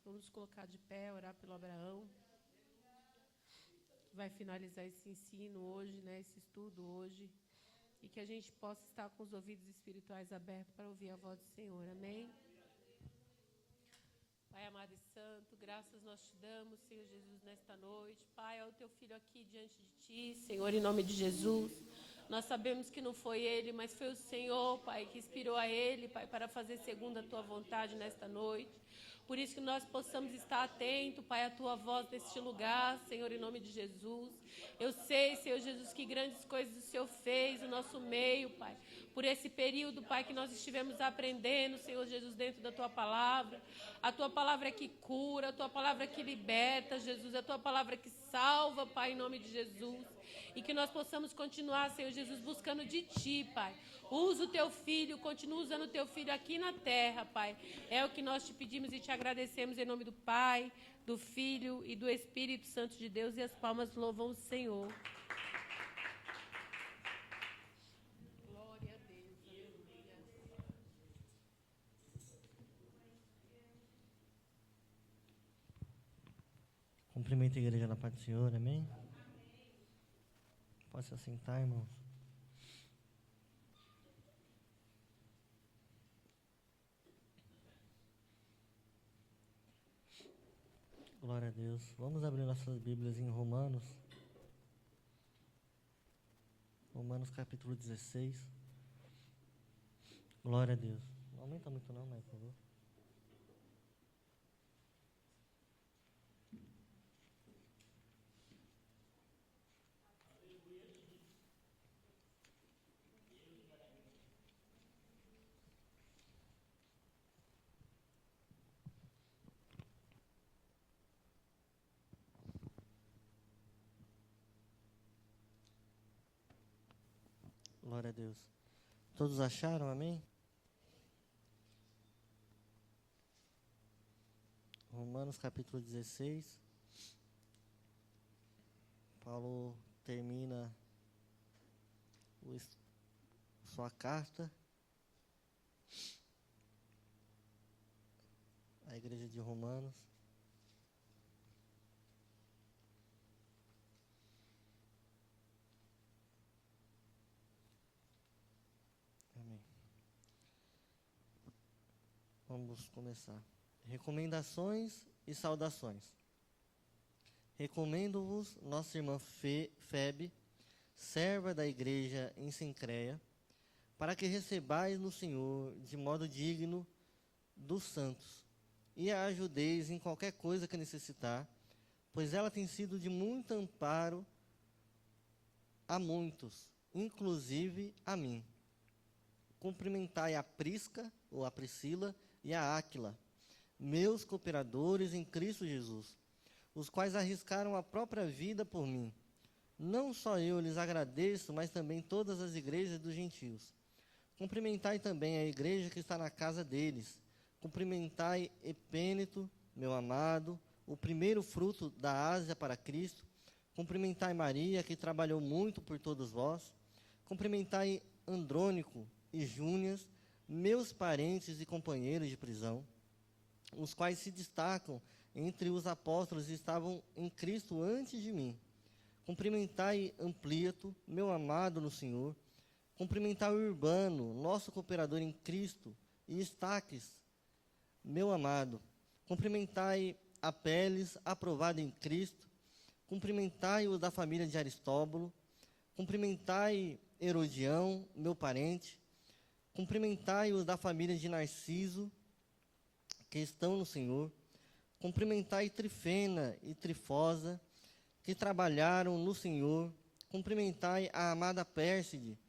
Vamos nos colocar de pé, orar pelo Abraão, que vai finalizar esse ensino hoje, né, esse estudo hoje, e que a gente possa estar com os ouvidos espirituais abertos para ouvir a voz do Senhor. Amém? Pai amado e santo, graças nós te damos, Senhor Jesus, nesta noite. Pai, ao teu filho aqui diante de ti, Senhor, em nome de Jesus. Nós sabemos que não foi ele, mas foi o Senhor, Pai, que inspirou a ele, Pai, para fazer segundo a tua vontade nesta noite. Por isso que nós possamos estar atentos, Pai, à tua voz neste lugar, Senhor, em nome de Jesus. Eu sei, Senhor Jesus, que grandes coisas o Senhor fez no nosso meio, Pai. Por esse período, Pai, que nós estivemos aprendendo, Senhor Jesus, dentro da tua palavra. A tua palavra é que cura, a tua palavra é que liberta, Jesus. A tua palavra é que salva, Pai, em nome de Jesus. E que nós possamos continuar, Senhor Jesus, buscando de ti, Pai. Usa o teu filho, continua usando o teu filho aqui na terra, Pai. É o que nós te pedimos e te agradecemos em nome do Pai, do Filho e do Espírito Santo de Deus. E as palmas louvam o Senhor. Glória a Deus, aleluia. Cumprimento a igreja na paz do Senhor, amém? Pode se assentar, irmãos. Glória a Deus. Vamos abrir nossas Bíblias em Romanos. Romanos capítulo 16. Glória a Deus. Não aumenta muito não, mas por favor. Glória a Deus. Todos acharam, amém? Romanos capítulo 16. Paulo termina sua carta à igreja de Romanos. Amém. Vamos começar. Recomendações e saudações. Recomendo-vos nossa irmã Febe, serva da igreja em Sincreia, para que recebais no Senhor de modo digno dos santos, e a ajudeis em qualquer coisa que necessitar, pois ela tem sido de muito amparo a muitos, inclusive a mim. Cumprimentai a Prisca, ou a Priscila, e a Áquila, meus cooperadores em Cristo Jesus, os quais arriscaram a própria vida por mim. Não só eu lhes agradeço, mas também todas as igrejas dos gentios. Cumprimentai também a igreja que está na casa deles. Cumprimentai Epêneto, meu amado, o primeiro fruto da Ásia para Cristo. Cumprimentai Maria, que trabalhou muito por todos vós. Cumprimentai Andrônico e Júnias, meus parentes e companheiros de prisão, os quais se destacam entre os apóstolos e estavam em Cristo antes de mim. Cumprimentai Amplíato, meu amado no Senhor. Cumprimentai Urbano, nosso cooperador em Cristo, e Estaques, meu amado. Cumprimentai Apeles, aprovado em Cristo. Cumprimentai os da família de Aristóbulo. Cumprimentai Herodião, meu parente. Cumprimentai os da família de Narciso, que estão no Senhor. Cumprimentai Trifena e Trifosa, que trabalharam no Senhor. Cumprimentai a amada Pérside,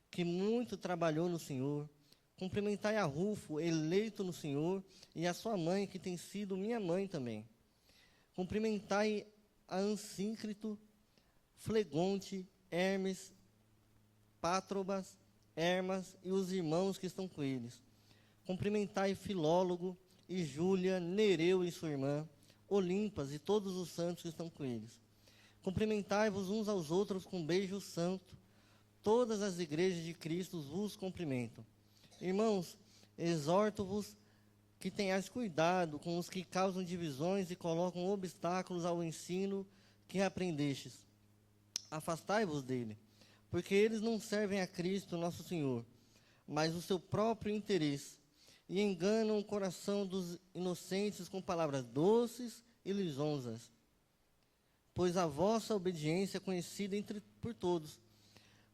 que muito trabalhou no Senhor. Cumprimentai a Rufo, eleito no Senhor, e a sua mãe, que tem sido minha mãe também. Cumprimentai a Ansíncrito, Flegonte, Hermes, Pátrobas, Hermas e os irmãos que estão com eles. Cumprimentai Filólogo e Júlia, Nereu e sua irmã, Olimpas e todos os santos que estão com eles. Cumprimentai-vos uns aos outros com beijo santo. Todas as igrejas de Cristo vos cumprimentam. Irmãos, exorto-vos que tenhais cuidado com os que causam divisões e colocam obstáculos ao ensino que aprendestes. Afastai-vos dele, porque eles não servem a Cristo nosso Senhor, mas o seu próprio interesse, e enganam o coração dos inocentes com palavras doces e lisonjas. Pois a vossa obediência é conhecida por todos.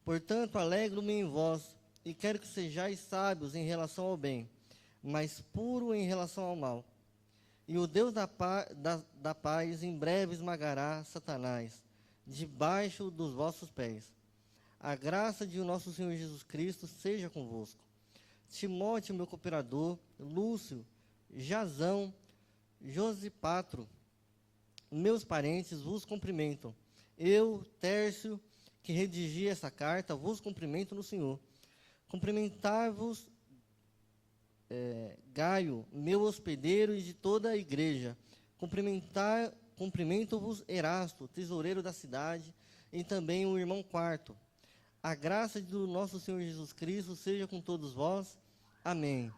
Portanto, alegro-me em vós, e quero que sejais sábios em relação ao bem, mas puro em relação ao mal. E o Deus da paz em breve esmagará Satanás debaixo dos vossos pés. A graça de nosso Senhor Jesus Cristo seja convosco. Timóteo, meu cooperador, Lúcio, Jasão, Josipatro, meus parentes vos cumprimentam. Eu, Tércio, que redigi essa carta, vos cumprimento no Senhor. Cumprimentar-vos, Gaio, meu hospedeiro, e de toda a igreja. Cumprimento-vos, Erasto, tesoureiro da cidade, e também o irmão Quarto. A graça do nosso Senhor Jesus Cristo seja com todos vós. Amém.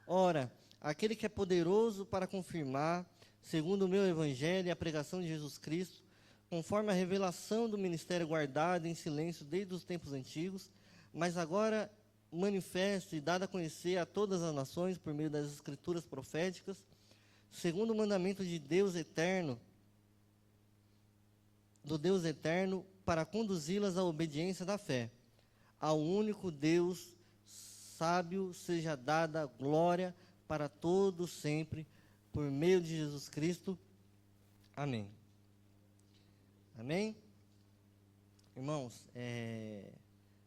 Ora, aquele que é poderoso para confirmar, segundo o meu evangelho e a pregação de Jesus Cristo, conforme a revelação do ministério guardado em silêncio desde os tempos antigos, mas agora manifesto e dado a conhecer a todas as nações por meio das escrituras proféticas, segundo o mandamento de Deus eterno, para conduzi-las à obediência da fé. Ao único Deus sábio seja dada glória para todos sempre, por meio de Jesus Cristo. Amém. Amém? Irmãos,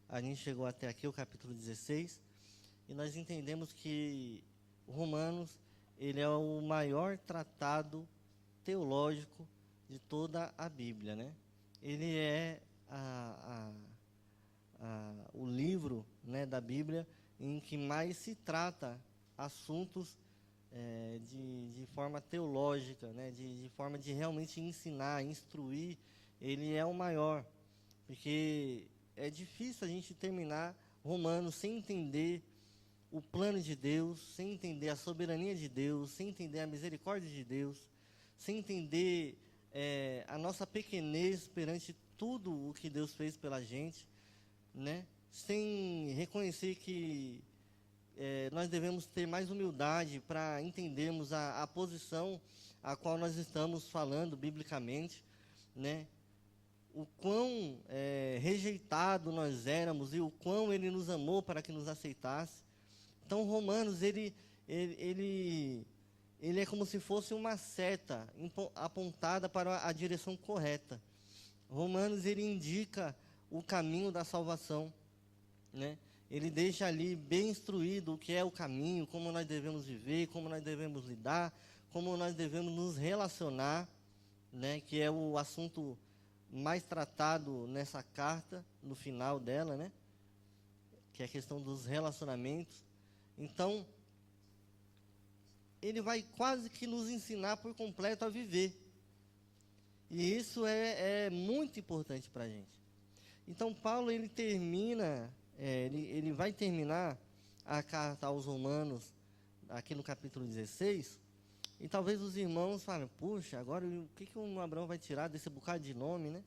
a gente chegou até aqui, o capítulo 16, e nós entendemos que Romanos, ele é o maior tratado teológico de toda a Bíblia, né? Ele é o livro, né, da Bíblia em que mais se trata assuntos de forma teológica, né, de forma de realmente ensinar, instruir. Ele é o maior, porque é difícil a gente terminar Romanos sem entender o plano de Deus, sem entender a soberania de Deus, sem entender a misericórdia de Deus, sem entender a nossa pequenez perante tudo o que Deus fez pela gente, né? Sem reconhecer que nós devemos ter mais humildade para entendermos a posição a qual nós estamos falando biblicamente, né? O quão rejeitado nós éramos e o quão Ele nos amou para que nos aceitasse. Então, Romanos, ele é como se fosse uma seta apontada para a direção correta. Romanos, ele indica o caminho da salvação, né? Ele deixa ali bem instruído o que é o caminho, como nós devemos viver, como nós devemos lidar, como nós devemos nos relacionar, né? Que é o assunto mais tratado nessa carta, no final dela, né? Que é a questão dos relacionamentos. Então, ele vai quase que nos ensinar por completo a viver. E isso é muito importante para a gente. Então, Paulo, ele termina, ele vai terminar a carta aos Romanos, aqui no capítulo 16, e talvez os irmãos falem, puxa, agora o que o Abraão vai tirar desse bocado de nome, né?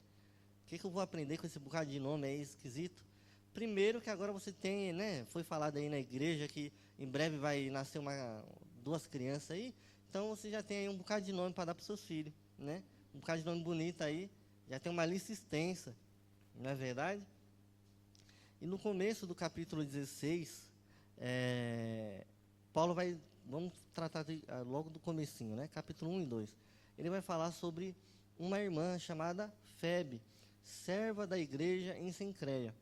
O que eu vou aprender com esse bocado de nome aí esquisito? Primeiro que agora você tem, né, foi falado aí na igreja que em breve vai nascer duas crianças aí, então você já tem aí um bocado de nome para dar para os seus filhos, né? Um bocado de nome bonito aí, já tem uma lista extensa, não é verdade? E no começo do capítulo 16, Paulo vamos tratar logo do comecinho, né? Capítulo 1 e 2. Ele vai falar sobre uma irmã chamada Febe, serva da igreja em Cencreia,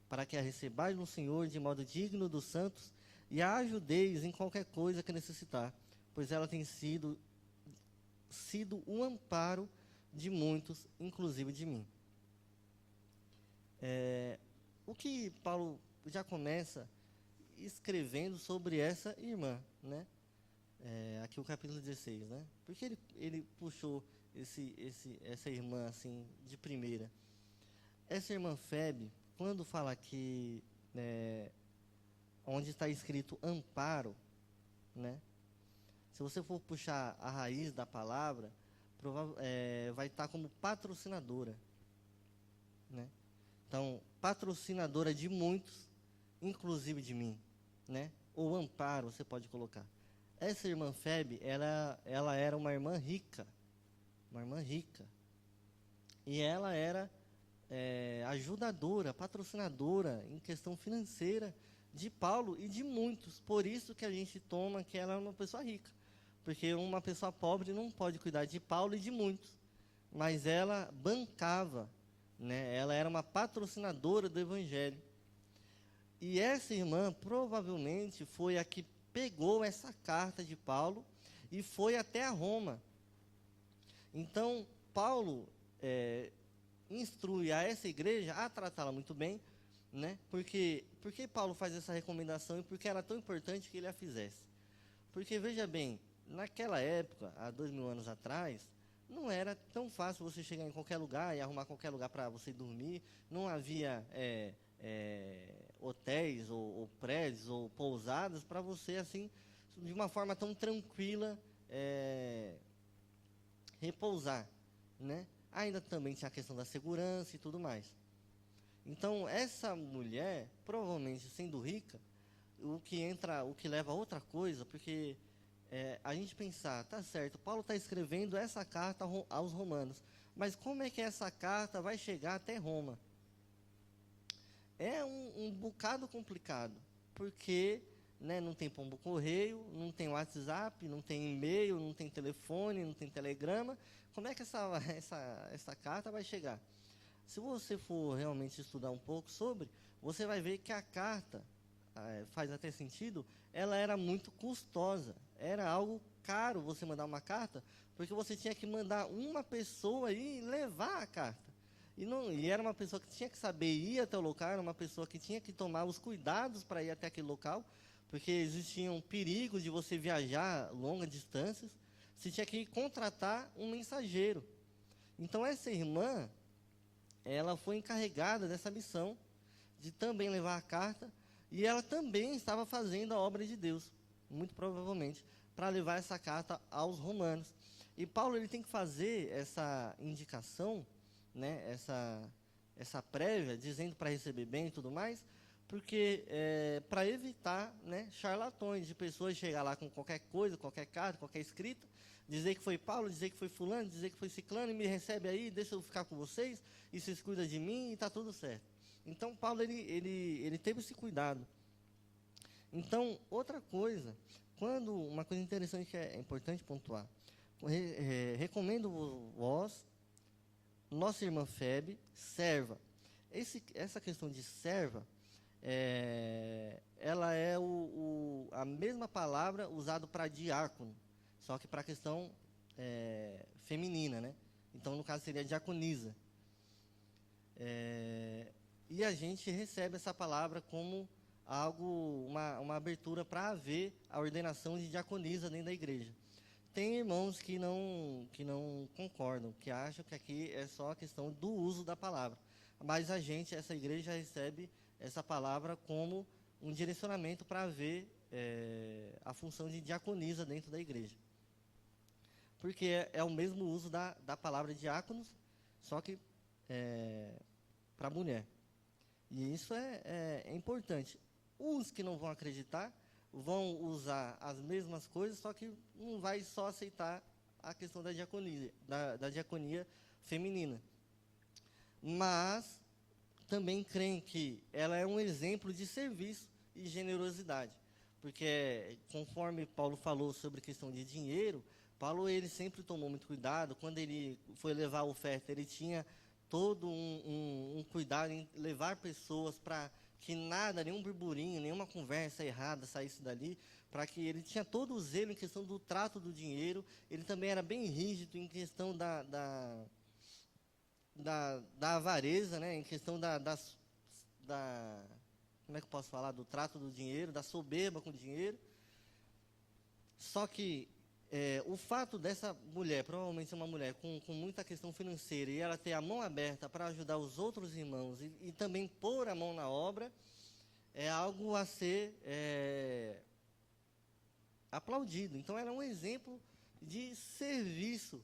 para que a recebais no Senhor de modo digno dos santos e a ajudeis em qualquer coisa que necessitar, pois ela tem sido um amparo de muitos, inclusive de mim. O que Paulo já começa escrevendo sobre essa irmã, né? Aqui o capítulo 16, né? Porque ele puxou essa irmã assim de primeira. Essa irmã Febe, quando fala aqui, onde está escrito amparo, né? se você for puxar a raiz da palavra, vai estar como patrocinadora, né? Então, patrocinadora de muitos, inclusive de mim, né? Ou amparo, você pode colocar. Essa irmã Febe, ela era uma irmã rica, e ela era ajudadora, patrocinadora em questão financeira de Paulo e de muitos. Por isso que a gente toma que ela é uma pessoa rica, porque uma pessoa pobre não pode cuidar de Paulo e de muitos, mas ela bancava, né? Ela era uma patrocinadora do evangelho. E essa irmã provavelmente foi a que pegou essa carta de Paulo e foi até a Roma. Então, Paulo instrui a essa igreja a tratá-la muito bem, né? Porque Paulo faz essa recomendação e porque era tão importante que ele a fizesse. Porque, veja bem, naquela época, há 2000 anos atrás, não era tão fácil você chegar em qualquer lugar e arrumar qualquer lugar para você dormir. Não havia hotéis ou prédios ou pousadas para você, assim, de uma forma tão tranquila, repousar, né? Ainda também tinha a questão da segurança e tudo mais. Então, essa mulher, provavelmente sendo rica, o que leva a outra coisa, porque a gente pensar, tá certo, Paulo está escrevendo essa carta aos romanos, mas como é que essa carta vai chegar até Roma? É um bocado complicado, porque, né, não tem pombo correio, não tem WhatsApp, não tem e-mail, não tem telefone, não tem telegrama. Como é que essa carta vai chegar? Se você for realmente estudar um pouco sobre, você vai ver que a carta, faz até sentido, ela era muito custosa. Era algo caro você mandar uma carta, porque você tinha que mandar uma pessoa e levar a carta. E era uma pessoa que tinha que saber ir até o local, era uma pessoa que tinha que tomar os cuidados para ir até aquele local, porque existiam perigos de você viajar longas distâncias. Você tinha que contratar um mensageiro. Então, essa irmã, ela foi encarregada dessa missão, de também levar a carta, e ela também estava fazendo a obra de Deus, muito provavelmente, para levar essa carta aos romanos. E Paulo, ele tem que fazer essa indicação, né, essa prévia, dizendo para receber bem e tudo mais, porque para evitar, né, charlatões, de pessoas chegar lá com qualquer coisa, qualquer carta, qualquer escrita, dizer que foi Paulo, dizer que foi fulano, dizer que foi ciclano, e me recebe aí, deixa eu ficar com vocês, e vocês cuidam de mim, e está tudo certo. Então, Paulo, ele teve esse cuidado. Então, outra coisa, uma coisa interessante que é importante pontuar, recomendo vós, nossa irmã Febe, serva. Essa questão de serva, ela é a mesma palavra usada para diácono, só que para a questão feminina, né? Então, no caso, seria diaconisa. E a gente recebe essa palavra como uma abertura para haver a ordenação de diaconisa dentro da igreja. Tem irmãos que não concordam, que acham que aqui é só a questão do uso da palavra. Mas essa igreja recebe essa palavra como um direcionamento para haver a função de diaconisa dentro da igreja. Porque é o mesmo uso da palavra diáconos, só que para a mulher. E isso é importante. Os que não vão acreditar vão usar as mesmas coisas, só que não vai só aceitar a questão da diaconia feminina. Mas também creem que ela é um exemplo de serviço e generosidade. Porque, conforme Paulo falou sobre questão de dinheiro, Paulo, ele sempre tomou muito cuidado. Quando ele foi levar a oferta, ele tinha todo um cuidado em levar pessoas para que nada, nenhum burburinho, nenhuma conversa errada saísse dali, para que ele tinha todo o zelo em questão do trato do dinheiro. Ele também era bem rígido em questão da avareza, né? Em questão como é que eu posso falar, do trato do dinheiro, da soberba com o dinheiro. Só que o fato dessa mulher, provavelmente uma mulher com muita questão financeira, e ela ter a mão aberta para ajudar os outros irmãos e também pôr a mão na obra, é algo a ser aplaudido. Então, era um exemplo de serviço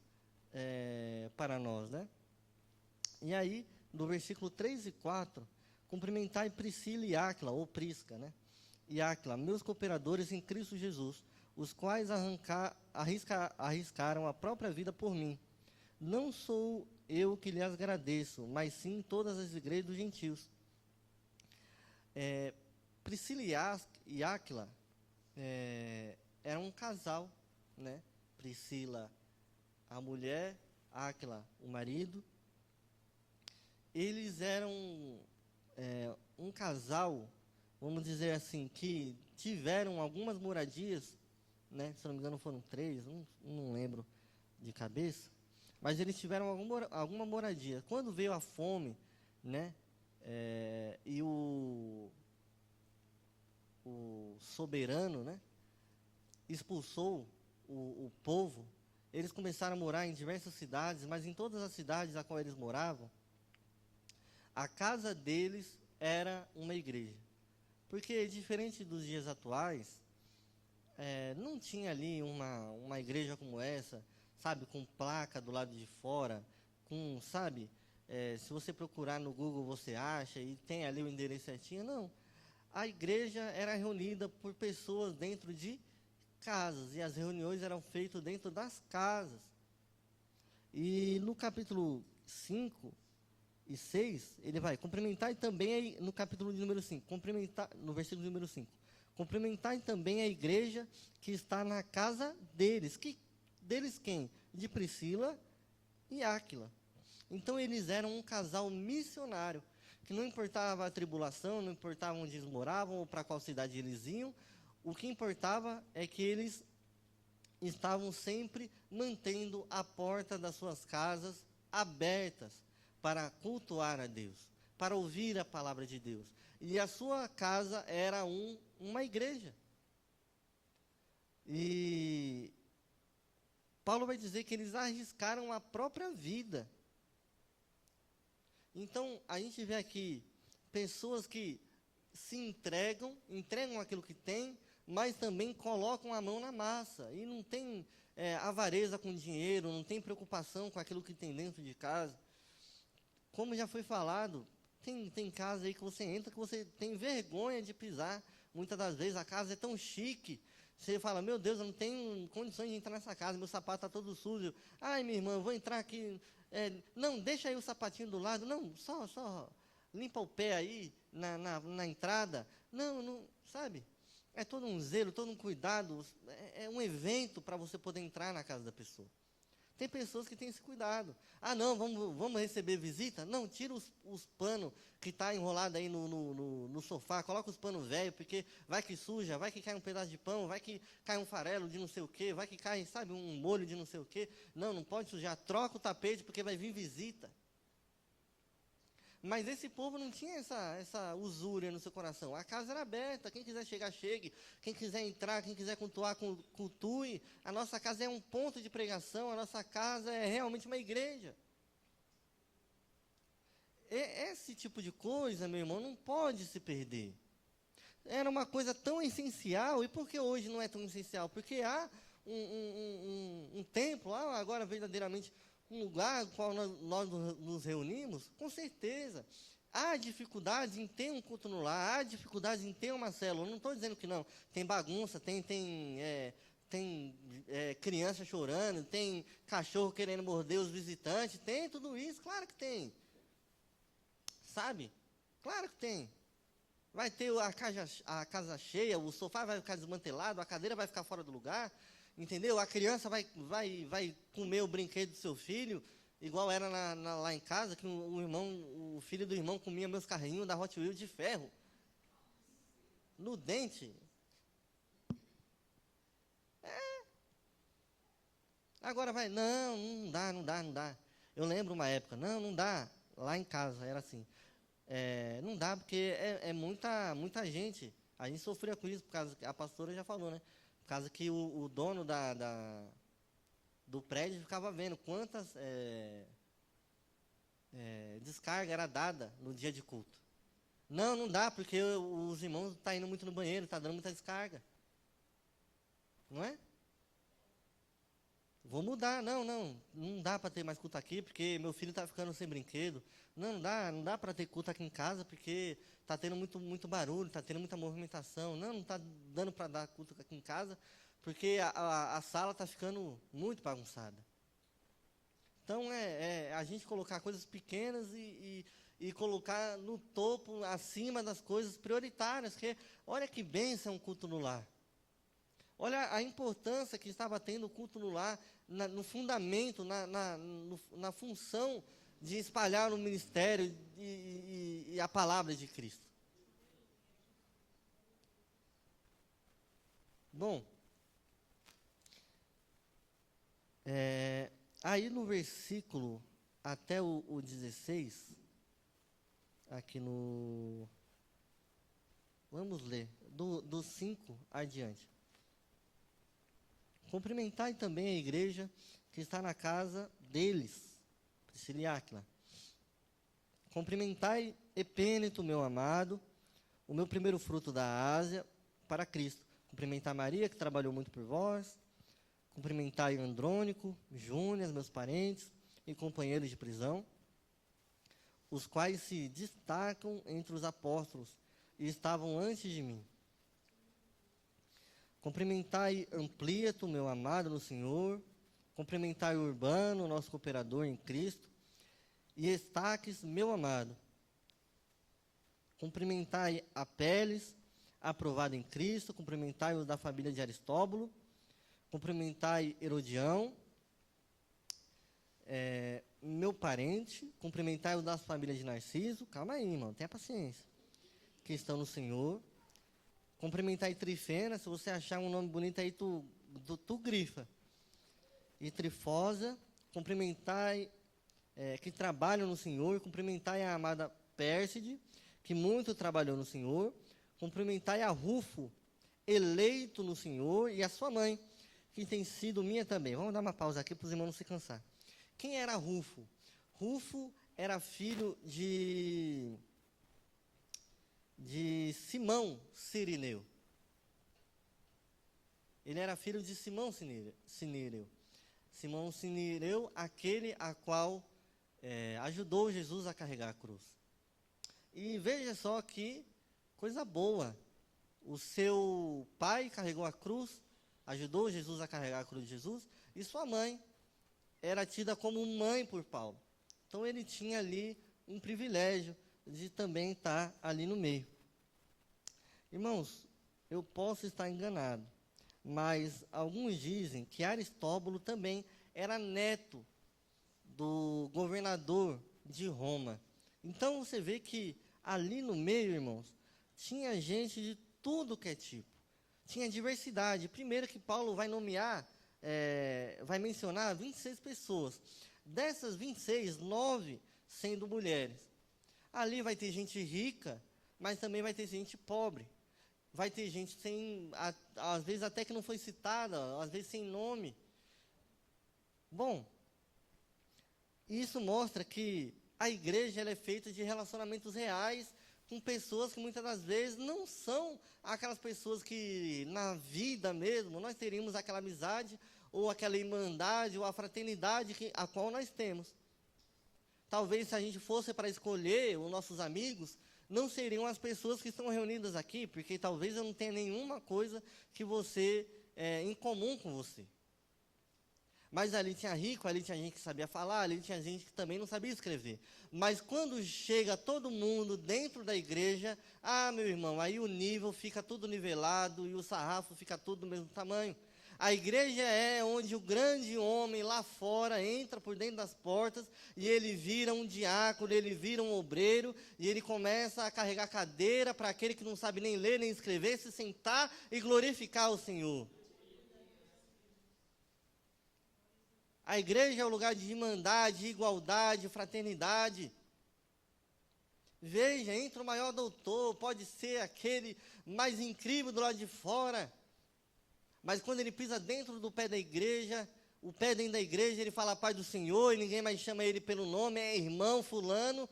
para nós, né? E aí, no versículo 3 e 4, cumprimentai Priscila e Áquila, ou Prisca, né? E Áquila, meus cooperadores em Cristo Jesus, os quais arriscaram a própria vida por mim. Não sou eu que lhes agradeço, mas sim todas as igrejas dos gentios. Priscila e Áquila eram um casal, né? Priscila, a mulher, Áquila, o marido. Eles eram um casal, vamos dizer assim, que tiveram algumas moradias, né? Se não me engano foram 3, não lembro de cabeça, mas eles tiveram alguma moradia. Quando veio a fome, né? E o soberano, né? Expulsou o povo, eles começaram a morar em diversas cidades, mas em todas as cidades a qual eles moravam, a casa deles era uma igreja. Porque, diferente dos dias atuais, não tinha ali uma igreja como essa, sabe, com placa do lado de fora, sabe, se você procurar no Google você acha, e tem ali o endereço certinho. Não. A igreja era reunida por pessoas dentro de casas, e as reuniões eram feitas dentro das casas. E no capítulo 5 e 6, ele vai cumprimentar e também, no capítulo de número 5, no versículo número 5, cumprimentar também a igreja que está na casa deles. Deles quem? De Priscila e Áquila. Então eles eram um casal missionário, que não importava a tribulação, não importava onde eles moravam ou para qual cidade eles iam, o que importava é que eles estavam sempre mantendo a porta das suas casas abertas para cultuar a Deus, para ouvir a palavra de Deus. E a sua casa era uma igreja. E Paulo vai dizer que eles arriscaram a própria vida. Então, a gente vê aqui pessoas que se entregam aquilo que têm, mas também colocam a mão na massa. E não tem avareza com dinheiro, não tem preocupação com aquilo que tem dentro de casa. Como já foi falado, tem casa aí que você entra que você tem vergonha de pisar. Muitas das vezes a casa é tão chique, você fala, meu Deus, eu não tenho condições de entrar nessa casa, meu sapato está todo sujo. Ai, minha irmã, eu vou entrar aqui. Não, deixa aí o sapatinho do lado. Não, só limpa o pé aí na entrada. Não, sabe? É todo um zelo, todo um cuidado. É um evento para você poder entrar na casa da pessoa. Tem pessoas que têm esse cuidado. Ah, não, vamos receber visita? Não, tira os panos que está enrolado aí no sofá, coloca os panos velhos, porque vai que suja, vai que cai um pedaço de pão, vai que cai um farelo de não sei o quê, vai que cai, sabe, um molho de não sei o quê. Não pode sujar, troca o tapete porque vai vir visita. Mas esse povo não tinha essa usúria no seu coração. A casa era aberta, quem quiser chegar, chegue. Quem quiser entrar, quem quiser cultuar, cultue. A nossa casa é um ponto de pregação, a nossa casa é realmente uma igreja. Esse tipo de coisa, meu irmão, não pode se perder. Era uma coisa tão essencial, e por que hoje não é tão essencial? Porque há um templo, há agora verdadeiramente um lugar no qual nós nos reunimos, com certeza. Há dificuldades em ter um culto no lar, há dificuldades em ter uma célula. Eu não estou dizendo que não. Tem bagunça, tem criança chorando, tem cachorro querendo morder os visitantes, tem tudo isso, claro que tem. Sabe? Claro que tem. Vai ter a casa cheia, o sofá vai ficar desmantelado, a cadeira vai ficar fora do lugar. Entendeu? A criança vai comer o brinquedo do seu filho, igual era lá em casa, que o filho do irmão comia meus carrinhos da Hot Wheels de ferro. No dente. Agora vai, não dá. Eu lembro uma época, não dá. Lá em casa era assim. Não dá porque é muita gente. A gente sofria com isso, por causa que a pastora já falou, né? Por causa que o dono do prédio ficava vendo quantas descarga era dada no dia de culto. Não dá, porque os irmãos estão indo muito no banheiro, está dando muita descarga. não é? Vou mudar, não dá para ter mais culto aqui, porque meu filho está ficando sem brinquedo. Não dá para ter culto aqui em casa, porque está tendo muito barulho, está tendo muita movimentação. Não está dando para dar culto aqui em casa, porque a sala está ficando muito bagunçada. Então, a gente colocar coisas pequenas e colocar no topo, acima das coisas prioritárias, porque olha que bênção um culto no lar. Olha a importância que estava tendo o culto no lar, no fundamento, na função de espalhar o ministério e a palavra de Cristo. Bom, aí no versículo até o 16, aqui no... Vamos ler, do 5 adiante. Cumprimentai também a igreja que está na casa deles, Priscila e Áquila. Cumprimentai Epêneto, meu amado, o meu primeiro fruto da Ásia, para Cristo. Cumprimentai Maria, que trabalhou muito por vós. Cumprimentai Andrônico, Júnias, meus parentes e companheiros de prisão, os quais se destacam entre os apóstolos e estavam antes de mim. Cumprimentai Amplíato, meu amado no Senhor. Cumprimentai Urbano, nosso cooperador em Cristo. E Estaques, meu amado. Cumprimentai Apeles, aprovado em Cristo. Cumprimentai os da família de Aristóbulo. Cumprimentai Herodião, meu parente. Cumprimentai os da família de Narciso. Calma aí, irmão, tenha paciência. Que estão no Senhor. Cumprimentai Trifena, se você achar um nome bonito aí, tu grifa. E Trifosa, cumprimentai que trabalham no Senhor. Cumprimentai a amada Pérside, que muito trabalhou no Senhor. Cumprimentai a Rufo, eleito no Senhor, e a sua mãe, que tem sido minha também. Vamos dar uma pausa aqui para os irmãos não se cansar. Quem era Rufo? Rufo era filho de Simão Cirineu. Ele era filho de Simão Cirineu. Simão Cirineu, aquele a qual ajudou Jesus a carregar a cruz. E veja só que coisa boa. O seu pai carregou a cruz, ajudou Jesus a carregar a cruz de Jesus, e sua mãe era tida como mãe por Paulo. Então ele tinha ali um privilégio de também estar ali no meio. Irmãos, eu posso estar enganado, mas alguns dizem que Aristóbulo também era neto do governador de Roma. Então você vê que ali no meio, irmãos, tinha gente de tudo que é tipo. Tinha diversidade. Primeiro que Paulo vai nomear, vai mencionar 26 pessoas. Dessas 26, 9 sendo mulheres. Ali vai ter gente rica, mas também vai ter gente pobre. Vai ter gente sem, às vezes até que não foi citada, às vezes sem nome. Bom, isso mostra que a igreja ela é feita de relacionamentos reais com pessoas que muitas das vezes não são aquelas pessoas que na vida mesmo nós teríamos aquela amizade ou aquela irmandade ou a fraternidade a qual nós temos. Talvez se a gente fosse para escolher os nossos amigos, não seriam as pessoas que estão reunidas aqui, porque talvez eu não tenha nenhuma coisa que você em comum com você. Mas ali tinha rico, ali tinha gente que sabia falar, ali tinha gente que também não sabia escrever. Mas quando chega todo mundo dentro da igreja, meu irmão, aí o nível fica tudo nivelado e o sarrafo fica tudo do mesmo tamanho. A igreja é onde o grande homem lá fora entra por dentro das portas e ele vira um diácono, ele vira um obreiro e ele começa a carregar cadeira para aquele que não sabe nem ler nem escrever, se sentar e glorificar o Senhor. A igreja é o lugar de irmandade, igualdade, fraternidade. Veja, entra o maior doutor, pode ser aquele mais incrível do lado de fora. Mas quando ele pisa dentro do pé da igreja, o pé dentro da igreja, ele fala a paz do Senhor, e ninguém mais chama ele pelo nome, é irmão fulano.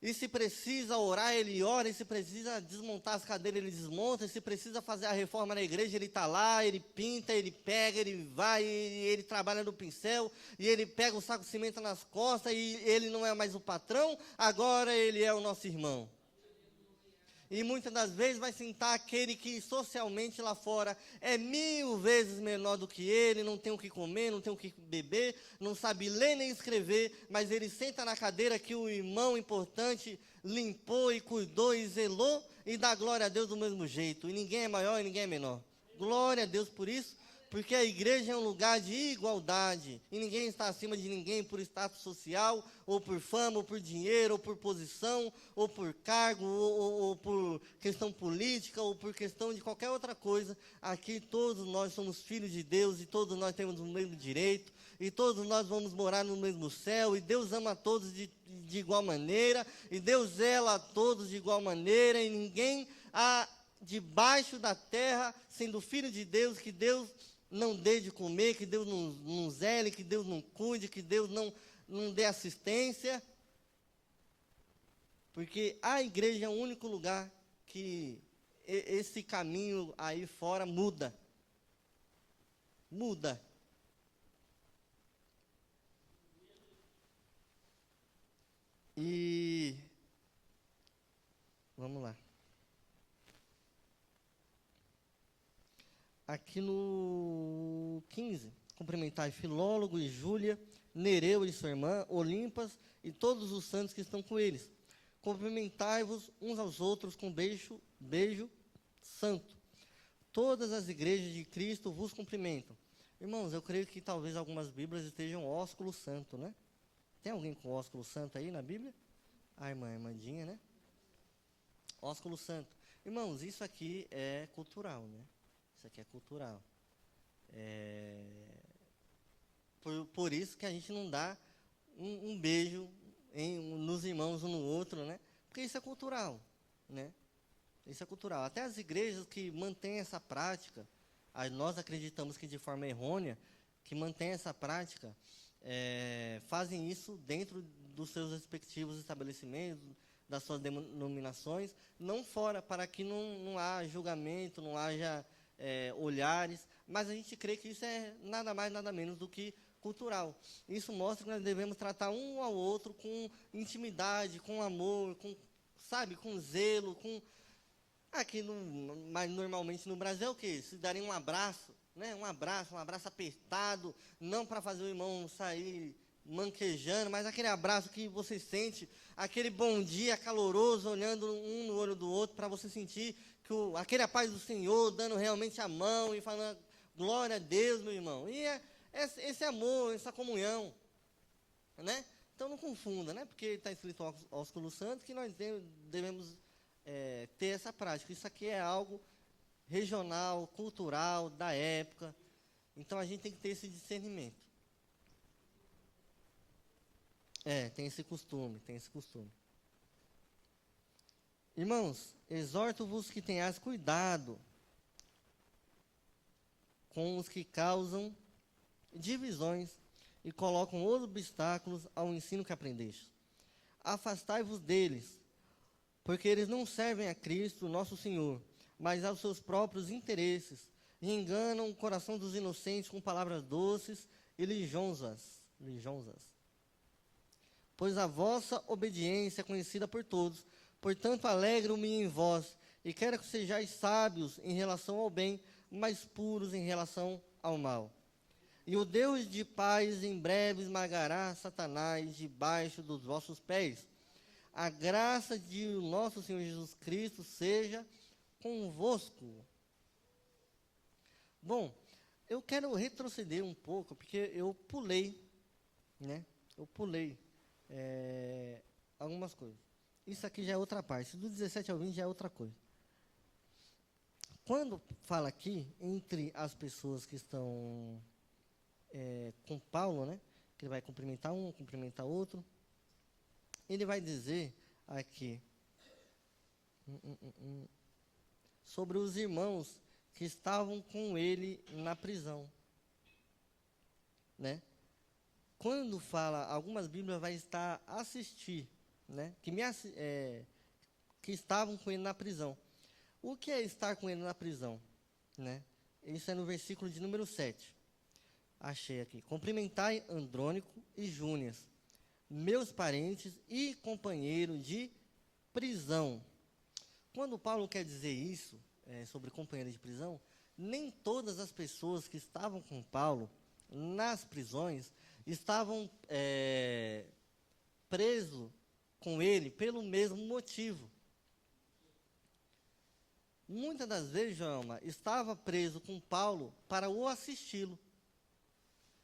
E se precisa orar, ele ora. E se precisa desmontar as cadeiras, ele desmonta. E se precisa fazer a reforma na igreja, ele está lá, ele pinta, ele pega, ele vai, ele trabalha no pincel. E ele pega o saco de cimento nas costas. E ele não é mais o patrão, agora ele é o nosso irmão. E muitas das vezes vai sentar aquele que socialmente lá fora é 1000 vezes menor do que ele, não tem o que comer, não tem o que beber, não sabe ler nem escrever, mas ele senta na cadeira que o irmão importante limpou e cuidou e zelou e dá glória a Deus do mesmo jeito. E ninguém é maior e ninguém é menor. Glória a Deus por isso, porque a igreja é um lugar de igualdade. E ninguém está acima de ninguém por status social, ou por fama, ou por dinheiro, ou por posição, ou por cargo, ou por questão política, ou por questão de qualquer outra coisa. Aqui todos nós somos filhos de Deus, e todos nós temos o mesmo direito, e todos nós vamos morar no mesmo céu, e Deus ama a todos de igual maneira, e Deus zela a todos de igual maneira, e ninguém há debaixo da terra, sendo filho de Deus, que Deus não dê de comer, que Deus não zele, que Deus não cuide, que Deus não dê assistência. Porque a igreja é o único lugar que esse caminho aí fora muda. Muda. E vamos lá. Aqui no 15, cumprimentai Filólogo e Júlia, Nereu e sua irmã, Olimpas e todos os santos que estão com eles. Cumprimentai-vos uns aos outros com beijo santo. Todas as igrejas de Cristo vos cumprimentam. Irmãos, eu creio que talvez algumas Bíblias estejam ósculo santo, né? Tem alguém com ósculo santo aí na Bíblia? A irmã Armandinha, né? Ósculo santo. Irmãos, isso aqui é cultural, né? Isso aqui é cultural. Por isso que a gente não dá um beijo nos irmãos um no outro, né? Porque isso é cultural, né? Isso é cultural. Até as igrejas que mantêm essa prática, nós acreditamos que de forma errônea, que mantêm essa prática, fazem isso dentro dos seus respectivos estabelecimentos, das suas denominações, não fora, para que não haja julgamento, não haja olhares, mas a gente crê que isso é nada mais, nada menos do que cultural. Isso mostra que nós devemos tratar um ao outro com intimidade, com amor, com zelo, aqui mas normalmente no Brasil é o quê? Se darem um abraço, né? Um abraço apertado, não para fazer o irmão sair manquejando, mas aquele abraço que você sente, aquele bom dia caloroso, olhando um no olho do outro, para você sentir que aquele é a paz do Senhor, dando realmente a mão e falando, glória a Deus, meu irmão. E esse amor, essa comunhão, né? Então não confunda, né? Porque está escrito ósculo santo que nós devemos ter essa prática. Isso aqui é algo regional, cultural, da época. Então a gente tem que ter esse discernimento. Tem esse costume. Irmãos, exorto-vos que tenhais cuidado com os que causam divisões e colocam obstáculos ao ensino que aprendeste. Afastai-vos deles, porque eles não servem a Cristo, nosso Senhor, mas aos seus próprios interesses, e enganam o coração dos inocentes com palavras doces e lisonjas. Pois a vossa obediência é conhecida por todos. Portanto, alegro-me em vós, e quero que sejais sábios em relação ao bem, mas puros em relação ao mal. E o Deus de paz em breve esmagará Satanás debaixo dos vossos pés. A graça de nosso Senhor Jesus Cristo seja convosco. Bom, eu quero retroceder um pouco, porque eu pulei, né? Algumas coisas. Isso aqui já é outra parte. Do 17 ao 20 já é outra coisa. Quando fala aqui, entre as pessoas que estão com Paulo, né? Que ele vai cumprimentar um, cumprimentar outro. Ele vai dizer aqui sobre os irmãos que estavam com ele na prisão, né? Quando fala, algumas Bíblias vai estar assistir, né, que estavam com ele na prisão. O que é estar com ele na prisão? Né? Isso é no versículo de número 7. Achei aqui. Cumprimentai Andrônico e Júnias, meus parentes e companheiros de prisão. Quando Paulo quer dizer isso, sobre companheiros de prisão, nem todas as pessoas que estavam com Paulo nas prisões estavam presos com ele pelo mesmo motivo. Muitas das vezes, Joelma, estava preso com Paulo para o assisti-lo.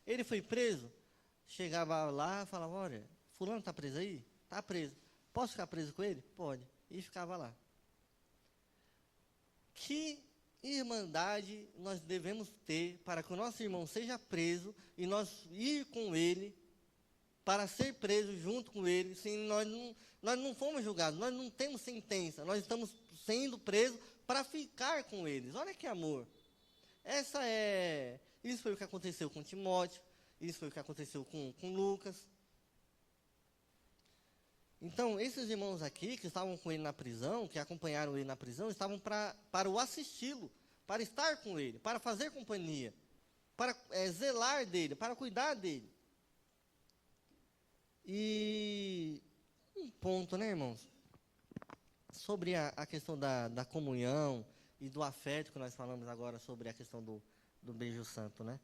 Ele foi preso, chegava lá e falava, olha, fulano está preso aí? Está preso. Posso ficar preso com ele? Pode. E ficava lá. Que irmandade nós devemos ter para que o nosso irmão seja preso e nós ir com ele para ser preso junto com ele, se nós não fomos julgados, nós não temos sentença, nós estamos sendo presos para ficar com eles. Olha que amor. Isso foi o que aconteceu com Timóteo, isso foi o que aconteceu com Lucas. Então, esses irmãos aqui, que estavam com ele na prisão, que acompanharam ele na prisão, estavam para o assisti-lo, para estar com ele, para fazer companhia, para zelar dele, para cuidar dele. E um ponto, né, irmãos? Sobre a questão da comunhão e do afeto, que nós falamos agora sobre a questão do beijo santo, né?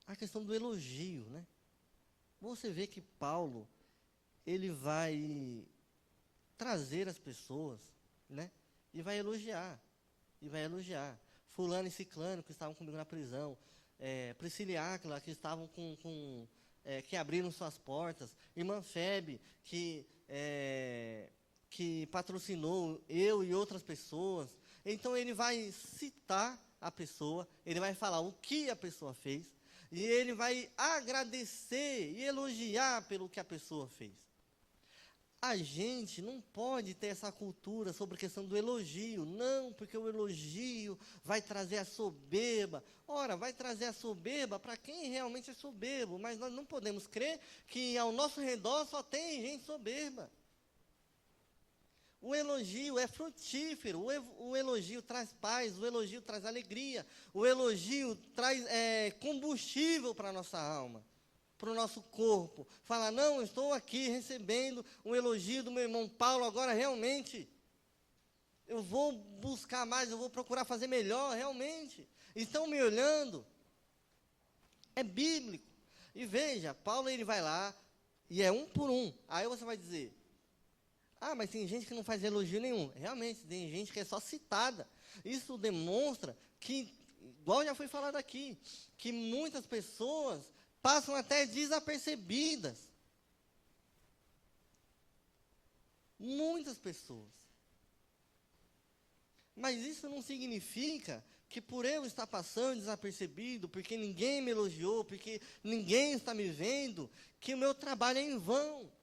A questão do elogio, né? Você vê que Paulo, ele vai trazer as pessoas, né? E vai elogiar. Fulano e Ciclano, que estavam comigo na prisão. Priscila e Áquila, que estavam que abriram suas portas. Irmã Febe, que patrocinou eu e outras pessoas. Então, ele vai citar a pessoa, ele vai falar o que a pessoa fez, e ele vai agradecer e elogiar pelo que a pessoa fez. A gente não pode ter essa cultura sobre a questão do elogio, não, porque o elogio vai trazer a soberba. Ora, vai trazer a soberba para quem realmente é soberbo, mas nós não podemos crer que ao nosso redor só tem gente soberba. O elogio é frutífero, o elogio traz paz, o elogio traz alegria, o elogio traz combustível para a nossa alma, para o nosso corpo. Fala, não, eu estou aqui recebendo um elogio do meu irmão Paulo, agora realmente eu vou buscar mais, eu vou procurar fazer melhor, realmente. Estão me olhando, é bíblico. E veja, Paulo ele vai lá, e é um por um. Aí você vai dizer, mas tem gente que não faz elogio nenhum. Realmente, tem gente que é só citada. Isso demonstra que, igual já foi falado aqui, que muitas pessoas passam até desapercebidas. Muitas pessoas. Mas isso não significa que por eu estar passando desapercebido, porque ninguém me elogiou, porque ninguém está me vendo, que o meu trabalho é em vão.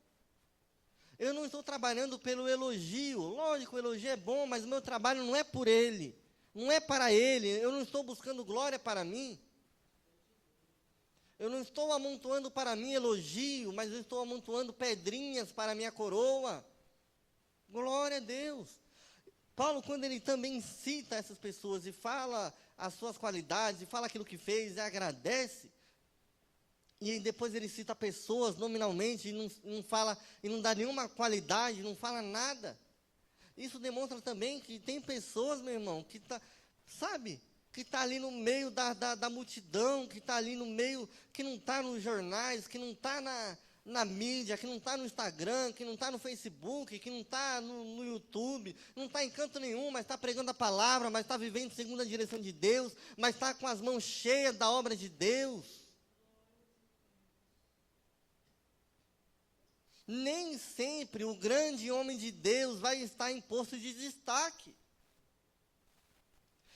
Eu não estou trabalhando pelo elogio. Lógico, o elogio é bom, mas o meu trabalho não é por ele. Não é para ele. Eu não estou buscando glória para mim. Eu não estou amontoando para mim elogio, mas eu estou amontoando pedrinhas para a minha coroa. Glória a Deus. Paulo, quando ele também cita essas pessoas e fala as suas qualidades, e fala aquilo que fez, e agradece, e depois ele cita pessoas nominalmente e não fala, e não dá nenhuma qualidade, não fala nada. Isso demonstra também que tem pessoas, meu irmão, que está ali no meio da multidão, que está ali no meio, que não está nos jornais, que não está na mídia, que não está no Instagram, que não está no Facebook, que não está no YouTube, não está em canto nenhum, mas está pregando a palavra, mas está vivendo segundo a direção de Deus, mas está com as mãos cheias da obra de Deus. Nem sempre o grande homem de Deus vai estar em posto de destaque.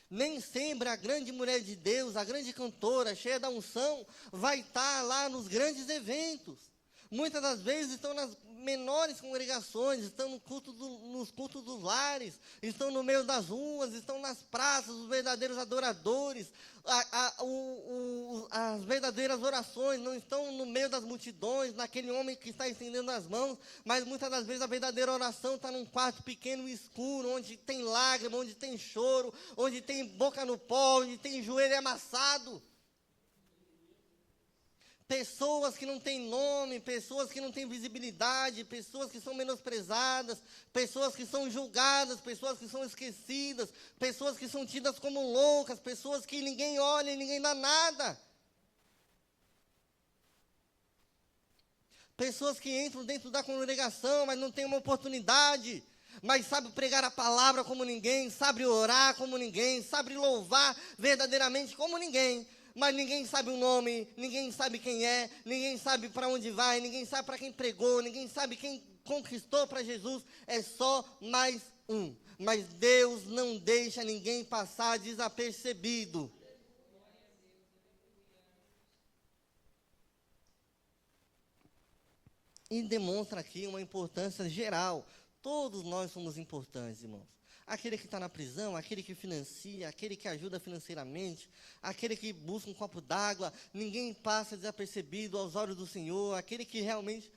Nem sempre a grande mulher de Deus, a grande cantora, cheia da unção, vai estar lá nos grandes eventos. Muitas das vezes estão nas menores congregações, estão nos cultos dos lares, estão no meio das ruas, estão nas praças, os verdadeiros adoradores, as verdadeiras orações não estão no meio das multidões, naquele homem que está estendendo as mãos, mas muitas das vezes a verdadeira oração está num quarto pequeno e escuro, onde tem lágrima, onde tem choro, onde tem boca no pó, onde tem joelho amassado. Pessoas que não têm nome, pessoas que não têm visibilidade, pessoas que são menosprezadas, pessoas que são julgadas, pessoas que são esquecidas, pessoas que são tidas como loucas, pessoas que ninguém olha e ninguém dá nada. Pessoas que entram dentro da congregação, mas não têm uma oportunidade, mas sabe pregar a palavra como ninguém, sabe orar como ninguém, sabe louvar verdadeiramente como ninguém. Mas ninguém sabe o nome, ninguém sabe quem é, ninguém sabe para onde vai, ninguém sabe para quem pregou, ninguém sabe quem conquistou para Jesus. É só mais um. Mas Deus não deixa ninguém passar desapercebido. E demonstra aqui uma importância geral. Todos nós somos importantes, irmãos. Aquele que está na prisão, aquele que financia, aquele que ajuda financeiramente, aquele que busca um copo d'água, ninguém passa desapercebido aos olhos do Senhor, aquele que realmente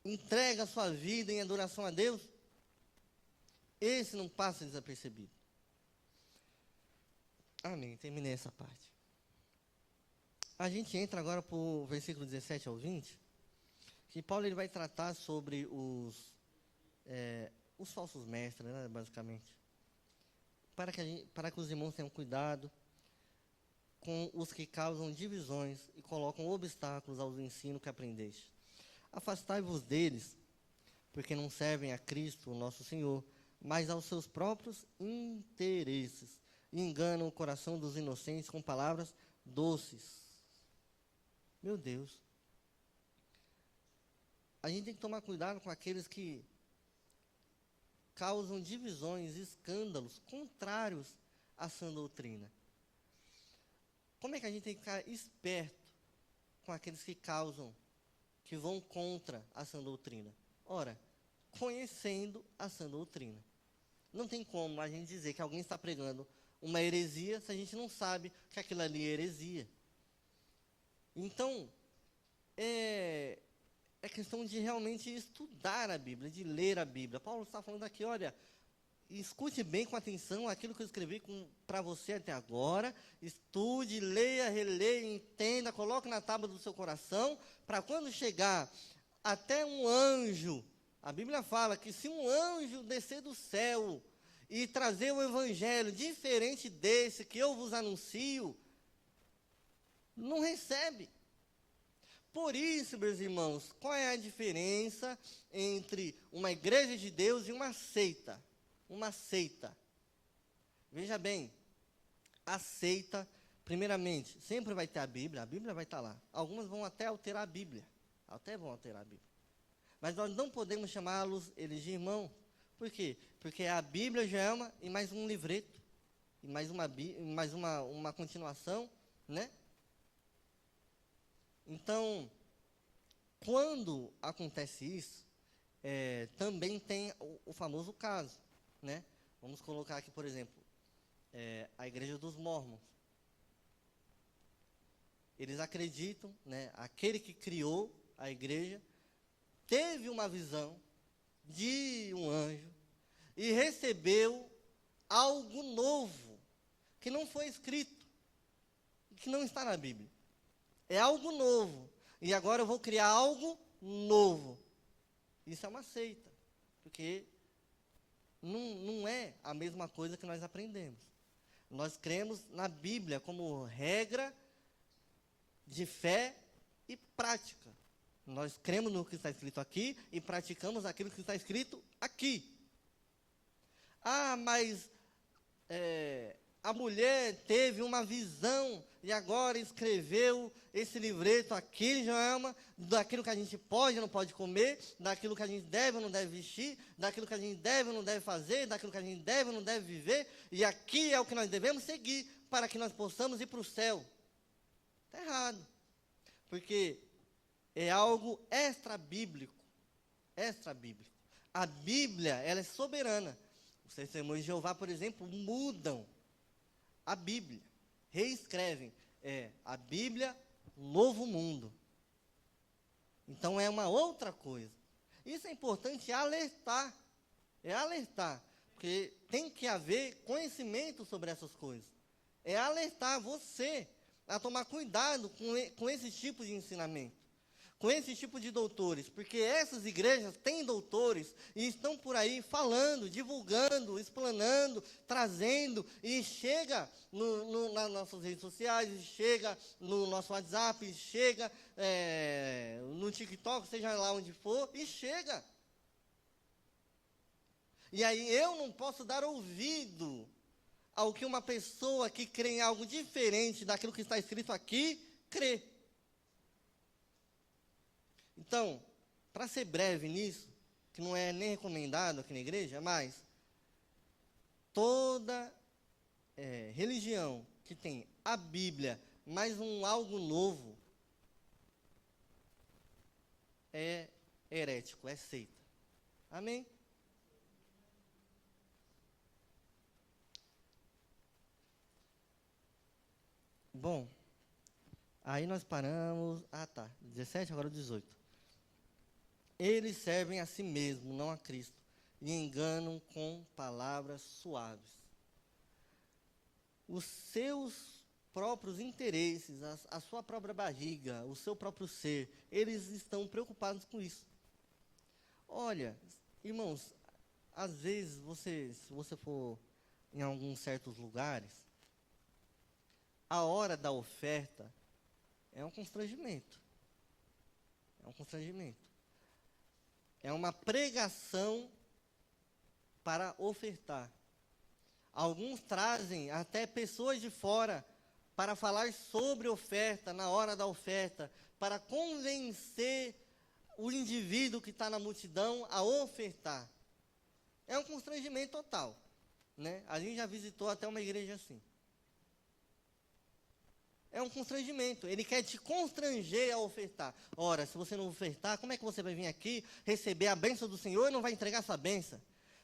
entrega a sua vida em adoração a Deus, esse não passa desapercebido. Amém, terminei essa parte. A gente entra agora para o versículo 17 ao 20, que Paulo ele vai tratar sobre os falsos mestres, né, basicamente, para que os irmãos tenham cuidado com os que causam divisões e colocam obstáculos aos ensinos que aprendeste. Afastai-vos deles, porque não servem a Cristo, o nosso Senhor, mas aos seus próprios interesses, e enganam o coração dos inocentes com palavras doces. Meu Deus. A gente tem que tomar cuidado com aqueles que causam divisões, escândalos contrários à sã doutrina. Como é que a gente tem que ficar esperto com aqueles que vão contra a sã doutrina? Ora, conhecendo a sã doutrina. Não tem como a gente dizer que alguém está pregando uma heresia se a gente não sabe que aquilo ali é heresia. Então, é questão de realmente estudar a Bíblia, de ler a Bíblia. Paulo está falando aqui, olha, escute bem com atenção aquilo que eu escrevi para você até agora, estude, leia, releia, entenda, coloque na tábua do seu coração, para quando chegar até um anjo, a Bíblia fala que se um anjo descer do céu e trazer um evangelho diferente desse que eu vos anuncio, não recebe. Por isso, meus irmãos, qual é a diferença entre uma igreja de Deus e uma seita? Uma seita. Veja bem, a seita, primeiramente, sempre vai ter a Bíblia vai estar lá. Algumas vão até alterar a Bíblia. Mas nós não podemos eles de irmão. Por quê? Porque a Bíblia já é e mais um livreto, e mais uma continuação, né? Então, quando acontece isso, também tem o famoso caso, né? Vamos colocar aqui, por exemplo, a igreja dos Mórmons. Eles acreditam, né? Aquele que criou a igreja teve uma visão de um anjo e recebeu algo novo, que não foi escrito, que não está na Bíblia. É algo novo. E agora eu vou criar algo novo. Isso é uma seita. Porque não é a mesma coisa que nós aprendemos. Nós cremos na Bíblia como regra de fé e prática. Nós cremos no que está escrito aqui e praticamos aquilo que está escrito aqui. Ah, mas a mulher teve uma visão e agora escreveu esse livreto aqui, Joelma, daquilo que a gente pode e não pode comer, daquilo que a gente deve ou não deve vestir, daquilo que a gente deve ou não deve fazer, daquilo que a gente deve ou não deve viver, e aqui é o que nós devemos seguir para que nós possamos ir para o céu. Está errado. Porque é algo extra-bíblico. Extra-bíblico. A Bíblia, ela é soberana. Os testemunhos de Jeová, por exemplo, mudam a Bíblia. Reescrevem. A Bíblia, Novo Mundo. Então, é uma outra coisa. Isso é importante alertar. É alertar. Porque tem que haver conhecimento sobre essas coisas. É alertar você a tomar cuidado com esse tipo de ensinamento, com esse tipo de doutores, porque essas igrejas têm doutores e estão por aí falando, divulgando, explanando, trazendo, e chega nas nossas redes sociais, chega no nosso WhatsApp, chega no TikTok, seja lá onde for, e chega. E aí eu não posso dar ouvido ao que uma pessoa que crê em algo diferente daquilo que está escrito aqui, crê. Então, para ser breve nisso, que não é nem recomendado aqui na igreja, mas toda religião que tem a Bíblia, mais algo novo, é herético, é seita. Amém? Bom, aí nós paramos. 17, agora 18. Eles servem a si mesmos, não a Cristo, e enganam com palavras suaves. Os seus próprios interesses, a sua própria barriga, o seu próprio ser, eles estão preocupados com isso. Olha, irmãos, às vezes se você for em alguns certos lugares, a hora da oferta é um constrangimento. É um constrangimento. É uma pregação para ofertar. Alguns trazem até pessoas de fora para falar sobre oferta, na hora da oferta, para convencer o indivíduo que está na multidão a ofertar. É um constrangimento total, né? A gente já visitou até uma igreja assim. É um constrangimento. Ele quer te constranger a ofertar. Ora, se você não ofertar, como é que você vai vir aqui receber a bênção do Senhor e não vai entregar sua bênção?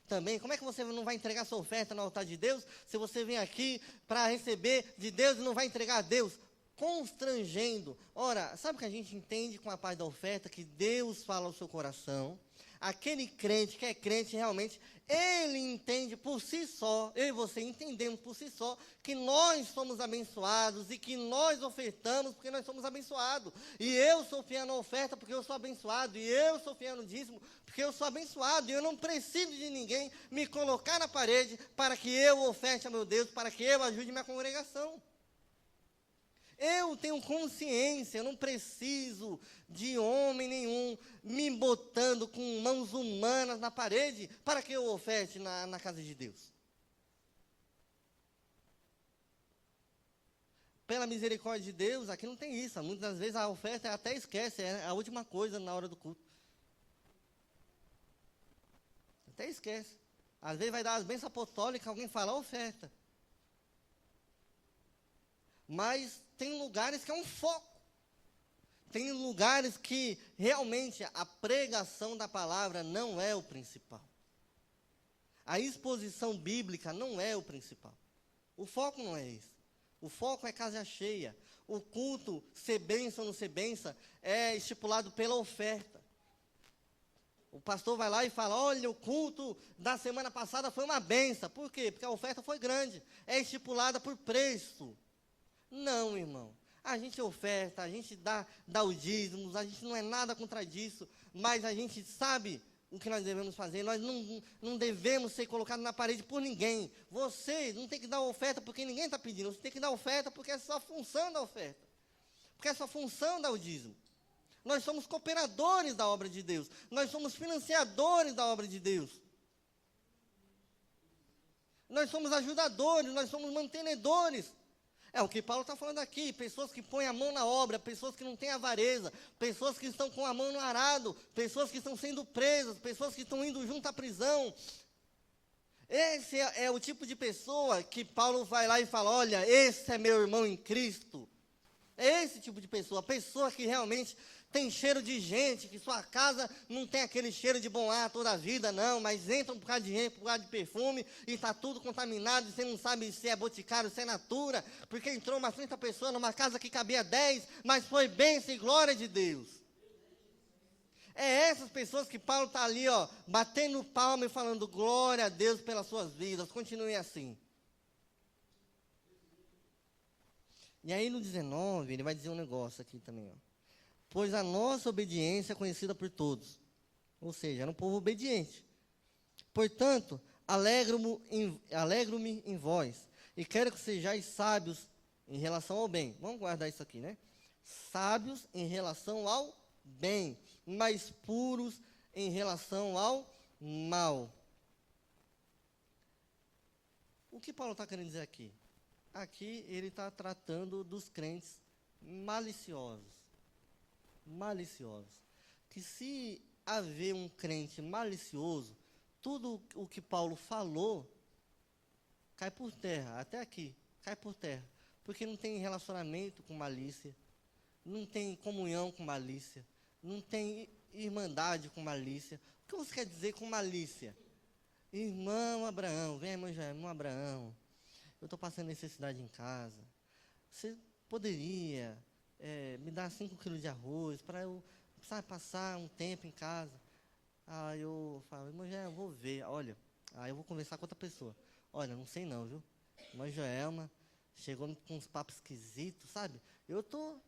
Também, como é que você não vai entregar sua oferta no altar de Deus, se você vem aqui para receber de Deus e não vai entregar a Deus? Constrangendo. Ora, sabe o que a gente entende com a paz da oferta? Que Deus fala ao seu coração. Aquele crente que é crente realmente, ele entende por si só, eu e você entendemos por si só, que nós somos abençoados e que nós ofertamos porque nós somos abençoados. E eu sou fiel na oferta porque eu sou abençoado. E eu sou fiel no dízimo porque eu sou abençoado. E eu não preciso de ninguém me colocar na parede para que eu oferte a meu Deus, para que eu ajude minha congregação. Eu tenho consciência, eu não preciso de homem nenhum me botando com mãos humanas na parede para que eu oferte na casa de Deus. Pela misericórdia de Deus, aqui não tem isso. Muitas vezes a oferta até esquece, é a última coisa na hora do culto. Até esquece. Às vezes vai dar as bênçãos apostólicas, alguém fala oferta. Mas tem lugares que é um foco. Tem lugares que realmente a pregação da palavra não é o principal. A exposição bíblica não é o principal. O foco não é esse. O foco é casa cheia. O culto, ser bênção ou não ser bênção, é estipulado pela oferta. O pastor vai lá e fala, olha, o culto da semana passada foi uma bênção. Por quê? Porque a oferta foi grande. É estipulada por preço. Não, irmão. A gente oferta, a gente dá o dízimo, a gente não é nada contra disso, mas a gente sabe o que nós devemos fazer. Nós não devemos ser colocados na parede por ninguém. Você não tem que dar oferta porque ninguém está pedindo. Você tem que dar oferta porque é sua função da oferta. Porque é sua função dar o dízimo. Nós somos cooperadores da obra de Deus. Nós somos financiadores da obra de Deus. Nós somos ajudadores, nós somos mantenedores. É o que Paulo está falando aqui, pessoas que põem a mão na obra, pessoas que não têm avareza, pessoas que estão com a mão no arado, pessoas que estão sendo presas, pessoas que estão indo junto à prisão. Esse é o tipo de pessoa que Paulo vai lá e fala, olha, esse é meu irmão em Cristo. É esse tipo de pessoa, pessoa que realmente Tem cheiro de gente, que sua casa não tem aquele cheiro de bom ar toda a vida, não, mas entra um bocado de gente, um bocado de perfume, e está tudo contaminado, e você não sabe se é boticário, se é natura, porque entrou umas 30 pessoas numa casa que cabia 10, mas foi bênção e glória de Deus. É essas pessoas que Paulo está ali, ó, batendo palma e falando glória a Deus pelas suas vidas, continuem assim. E aí no 19, ele vai dizer um negócio aqui também, ó. Pois a nossa obediência é conhecida por todos. Ou seja, era um povo obediente. Portanto, alegro-me em vós, e quero que sejais sábios em relação ao bem. Vamos guardar isso aqui, né? Sábios em relação ao bem, mas puros em relação ao mal. O que Paulo está querendo dizer aqui? Aqui ele está tratando dos crentes maliciosos. Que se haver um crente malicioso, tudo o que Paulo falou cai por terra, até aqui, cai por terra, porque não tem relacionamento com malícia, não tem comunhão com malícia, não tem irmandade com malícia. O que você quer dizer com malícia? Irmão Abraão, vem, irmão Abraão, eu estou passando necessidade em casa, você poderia me dar 5 quilos de arroz para eu passar um tempo em casa? Aí eu falo, irmão Joelma, eu vou ver, olha, aí eu vou conversar com outra pessoa. Olha, não sei não, viu? Irmã Joelma chegou com uns papos esquisitos, sabe? Não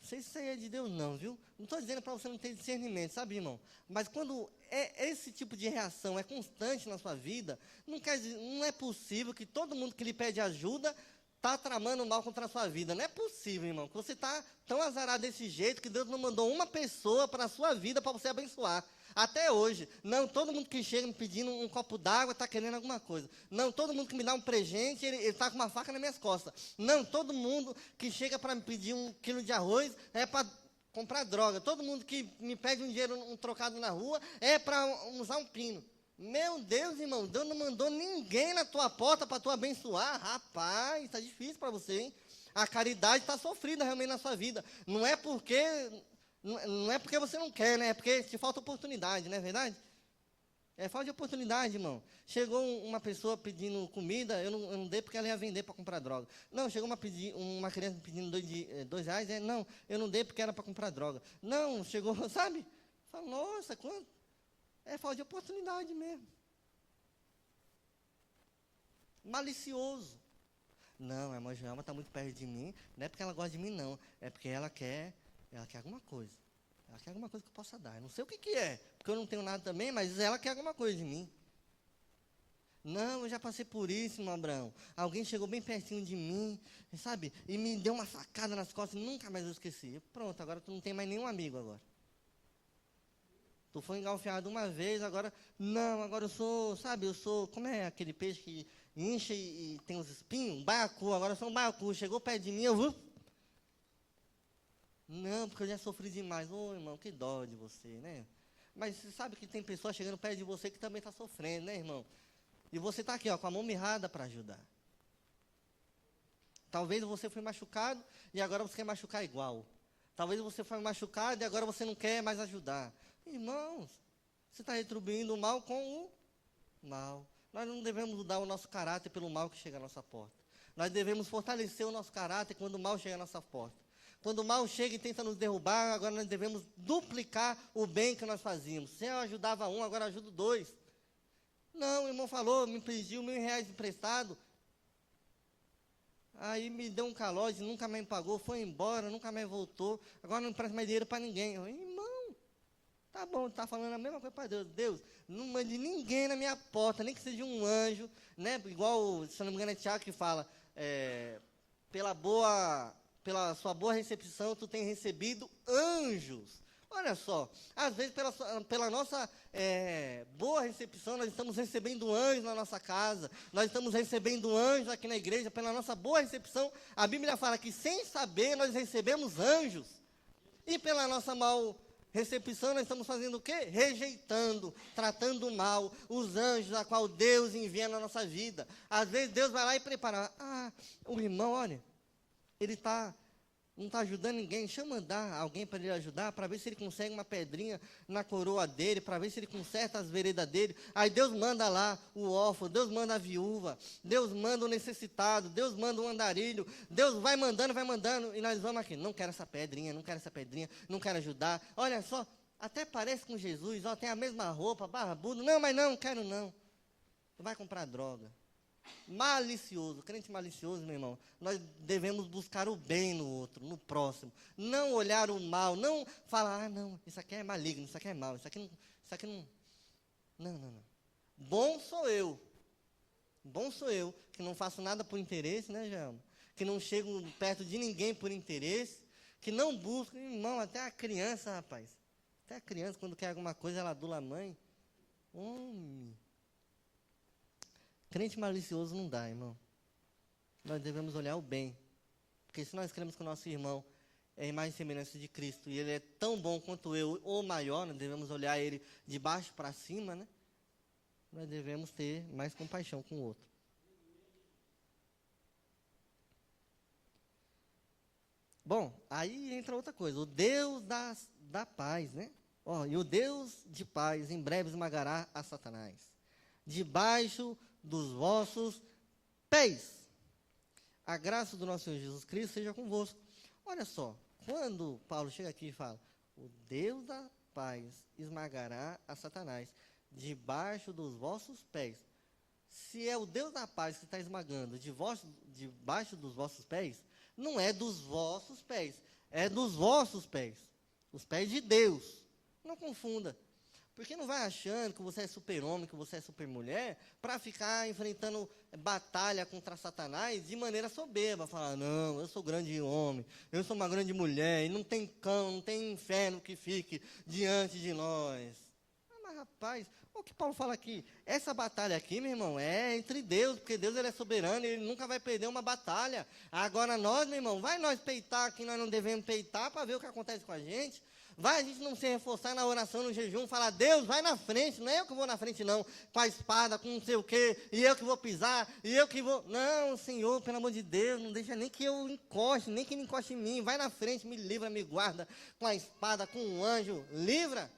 sei se isso aí é de Deus não, viu? Não estou dizendo para você não ter discernimento, sabe, irmão? Mas quando esse tipo de reação é constante na sua vida, não é possível que todo mundo que lhe pede ajuda está tramando mal contra a sua vida. Não é possível, irmão, que você está tão azarado desse jeito que Deus não mandou uma pessoa para a sua vida para você abençoar. Até hoje. Não, todo mundo que chega me pedindo um copo d'água está querendo alguma coisa. Não, todo mundo que me dá um presente, ele está com uma faca nas minhas costas. Não, todo mundo que chega para me pedir 1 quilo de arroz é para comprar droga. Todo mundo que me pede um dinheiro, um trocado na rua, é para usar um pino. Meu Deus, irmão, Deus não mandou ninguém na tua porta para tu abençoar. Rapaz, está difícil para você, hein? A caridade está sofrida realmente na sua vida. Não é porque você não quer, né? É porque te falta oportunidade, não é verdade? É falta de oportunidade, irmão. Chegou uma pessoa pedindo comida, eu não dei porque ela ia vender para comprar droga. Não, chegou uma criança pedindo R$2, não, eu não dei porque era para comprar droga. Não, chegou, sabe? Fala, nossa, quanto? É falta de oportunidade mesmo. Malicioso. Não, a irmã Joelma está muito perto de mim, não é porque ela gosta de mim, não. É porque ela quer alguma coisa. Ela quer alguma coisa que eu possa dar. Eu não sei o que é, porque eu não tenho nada também, mas ela quer alguma coisa de mim. Não, eu já passei por isso, irmão Abraão. Alguém chegou bem pertinho de mim, sabe? E me deu uma facada nas costas e nunca mais eu esqueci. Pronto, agora tu não tem mais nenhum amigo agora. Tu foi engalfiado uma vez, agora eu sou, sabe, como é aquele peixe que incha e tem os espinhos? Um baiacu, agora eu sou um baiacu. Chegou perto de mim, eu vou. Não, porque eu já sofri demais. Ô, irmão, que dó de você, né? Mas você sabe que tem pessoas chegando perto de você que também está sofrendo, né, irmão? E você está aqui, ó, com a mão mirrada para ajudar. Talvez você foi machucado e agora você quer machucar igual. Talvez você foi machucado e agora você não quer mais ajudar. Irmãos, você está retribuindo o mal com o mal. Nós não devemos mudar o nosso caráter pelo mal que chega à nossa porta. Nós devemos fortalecer o nosso caráter quando o mal chega à nossa porta. Quando o mal chega e tenta nos derrubar, agora nós devemos duplicar o bem que nós fazíamos. Se eu ajudava um, agora ajudo 2. Não, o irmão falou, me pediu R$1.000 emprestado. Aí me deu um calote, nunca mais me pagou, foi embora, nunca mais voltou. Agora não empresta mais dinheiro para ninguém. Eu, irmão, tá bom, tá falando a mesma coisa para Deus. Deus, não mande ninguém na minha porta, nem que seja um anjo, né? Igual, se não me engano, é Tiago que fala, pela sua boa recepção, tu tem recebido anjos. Olha só, às vezes pela nossa boa recepção, nós estamos recebendo anjos na nossa casa, nós estamos recebendo anjos aqui na igreja, pela nossa boa recepção, a Bíblia fala que sem saber nós recebemos anjos, e pela nossa mal recepção nós estamos fazendo o quê? Rejeitando, tratando mal os anjos a qual Deus envia na nossa vida. Às vezes Deus vai lá e prepara, o irmão, olha, ele está não está ajudando ninguém, deixa eu mandar alguém para ele ajudar, para ver se ele consegue uma pedrinha na coroa dele, para ver se ele conserta as veredas dele. Aí Deus manda lá o órfão, Deus manda a viúva, Deus manda o necessitado, Deus manda o andarilho, Deus vai mandando, e nós vamos aqui, não quero essa pedrinha, não quero ajudar. Olha só, até parece com Jesus, ó, tem a mesma roupa, barbudo, não, mas não quero não. Vai comprar droga. Malicioso, crente malicioso, meu irmão, nós devemos buscar o bem no outro, no próximo, não olhar o mal, não falar, não, isso aqui é maligno, isso aqui é mal, isso aqui não. Bom sou eu, que não faço nada por interesse, né, Gelma? Que não chego perto de ninguém por interesse, que não busco, irmão, até a criança, rapaz, quando quer alguma coisa, ela adula a mãe, crente malicioso não dá, irmão. Nós devemos olhar o bem. Porque se nós cremos que o nosso irmão é a imagem e semelhança de Cristo, e ele é tão bom quanto eu, ou maior, nós devemos olhar ele de baixo para cima, né? Nós devemos ter mais compaixão com o outro. Bom, aí entra outra coisa. O Deus da paz, né? E o Deus de paz em breve esmagará a Satanás. Debaixo dos vossos pés. A graça do nosso Senhor Jesus Cristo seja convosco. Olha só, quando Paulo chega aqui e fala, o Deus da paz esmagará a Satanás debaixo dos vossos pés. Se é o Deus da paz que está esmagando debaixo dos vossos pés, não é dos vossos pés, é dos vossos pés. Os pés de Deus. Não confunda. Porque não vai achando que você é super-homem, que você é super-mulher, para ficar enfrentando batalha contra Satanás de maneira soberba. Falar, não, eu sou grande homem, eu sou uma grande mulher, e não tem cão, não tem inferno que fique diante de nós. Mas, rapaz, o que Paulo fala aqui? Essa batalha aqui, meu irmão, é entre Deus, porque Deus ele é soberano, ele nunca vai perder uma batalha. Agora nós, meu irmão, vai nós peitar quem nós não devemos peitar, para ver o que acontece com a gente. Vai a gente não se reforçar na oração, no jejum, falar, Deus, vai na frente, não é eu que vou na frente não, com a espada, com não sei o quê, e eu que vou pisar, e eu que vou... Não, Senhor, pelo amor de Deus, não deixa nem que eu encoste, nem que ele encoste em mim, vai na frente, me livra, me guarda, com a espada, com um anjo, livra.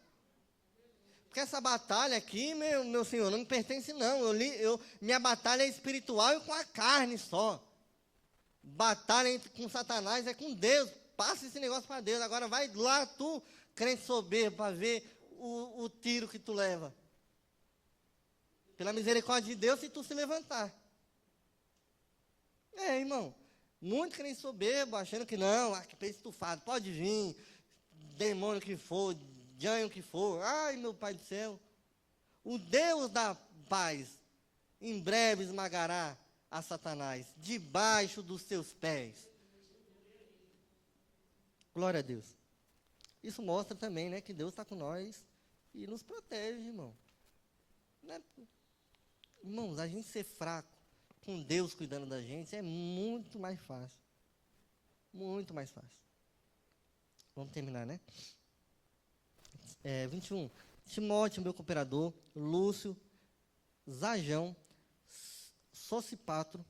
Porque essa batalha aqui, meu Senhor, não me pertence não, minha batalha é espiritual e com a carne só. Batalha com Satanás é com Deus. Passa esse negócio para Deus. Agora vai lá, tu, crente soberbo, para ver o tiro que tu leva. Pela misericórdia de Deus, se tu se levantar. Irmão. Muito crente soberbo, achando que não, que peito estufado, pode vir, demônio que for, dianho que for. Ai, meu Pai do céu. O Deus da paz, em breve esmagará a Satanás, debaixo dos seus pés. Glória a Deus. Isso mostra também, né, que Deus está com nós e nos protege, irmão. Né? Irmãos, a gente ser fraco, com Deus cuidando da gente, é muito mais fácil. Muito mais fácil. Vamos terminar, né? 21. Timóteo, meu cooperador, Lúcio, Zajão, Sosipatro,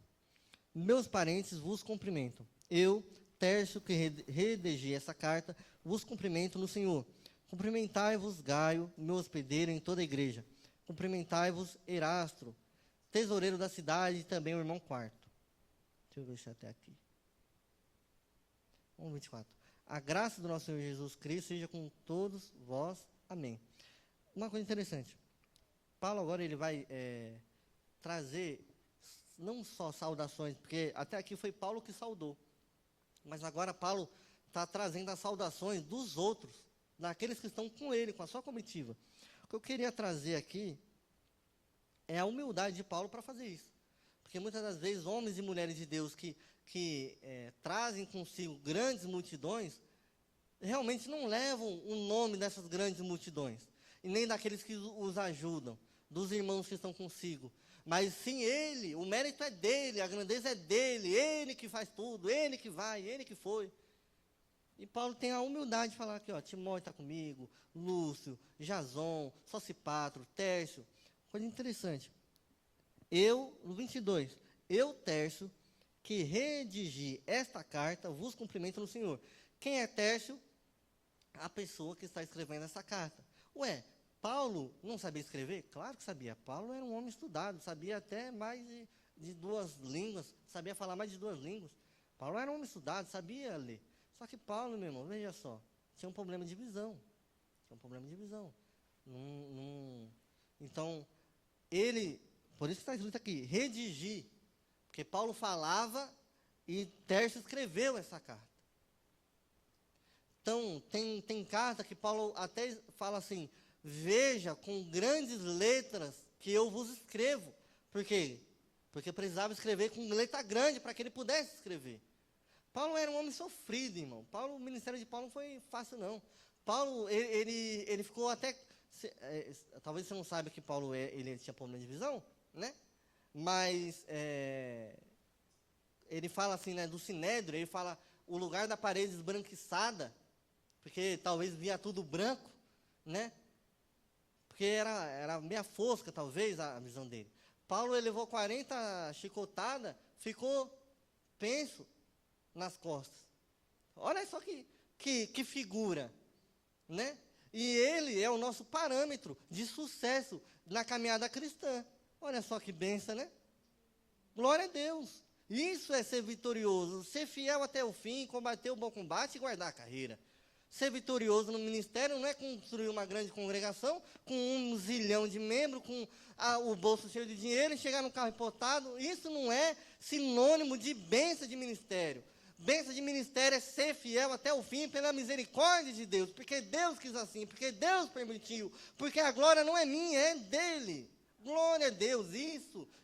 meus parentes vos cumprimentam. Eu, Tércio, que redigi essa carta, vos cumprimento no Senhor. Cumprimentai-vos, Gaio, meu hospedeiro em toda a igreja. Cumprimentai-vos, Erastro, tesoureiro da cidade, e também o irmão Quarto. Deixa eu ver se até aqui. 1:24. A graça do nosso Senhor Jesus Cristo seja com todos vós. Amém. Uma coisa interessante. Paulo agora ele vai trazer não só saudações, porque até aqui foi Paulo que saudou. Mas agora Paulo está trazendo as saudações dos outros, daqueles que estão com ele, com a sua comitiva. O que eu queria trazer aqui é a humildade de Paulo para fazer isso. Porque muitas das vezes homens e mulheres de Deus que trazem consigo grandes multidões, realmente não levam o nome dessas grandes multidões, e nem daqueles que os ajudam, dos irmãos que estão consigo. Mas sim ele, o mérito é dele, a grandeza é dele, ele que faz tudo, ele que vai, ele que foi. E Paulo tem a humildade de falar aqui, Timóteo está comigo, Lúcio, Jason, Sosipatro, Tércio. Coisa interessante. No 22, eu, Tércio, que redigi esta carta, vos cumprimento no Senhor. Quem é Tércio? A pessoa que está escrevendo essa carta. Ué, Paulo não sabia escrever? Claro que sabia. Paulo era um homem estudado, sabia até mais de 2 línguas, sabia falar mais de 2 línguas. Paulo era um homem estudado, sabia ler. Só que Paulo, meu irmão, veja só, tinha um problema de visão. Então, ele, por isso que está escrito aqui, redigir. Porque Paulo falava e Tércio escreveu essa carta. Então, tem carta que Paulo até fala assim, veja com grandes letras que eu vos escrevo. Por quê? Porque precisava escrever com letra grande para que ele pudesse escrever. Paulo era um homem sofrido, irmão. O ministério de Paulo não foi fácil, não. Paulo, ele ficou até... talvez você não saiba que Paulo ele tinha problema de visão, né? Mas ele fala assim, né, do sinédrio, ele fala o lugar da parede esbranquiçada, porque talvez via tudo branco, né? Porque era meia fosca, talvez, a visão dele. Paulo ele levou 40 chicotadas, ficou penso nas costas. Olha só que figura, né? E ele é o nosso parâmetro de sucesso na caminhada cristã. Olha só que bênção, né? Glória a Deus. Isso é ser vitorioso, ser fiel até o fim, combater o bom combate e guardar a carreira. Ser vitorioso no ministério não é construir uma grande congregação com 1 zilhão de membros, com o bolso cheio de dinheiro e chegar no carro importado. Isso não é sinônimo de bênção de ministério. Bênção de ministério é ser fiel até o fim pela misericórdia de Deus, porque Deus quis assim, porque Deus permitiu, porque a glória não é minha, é dele. Glória a Deus,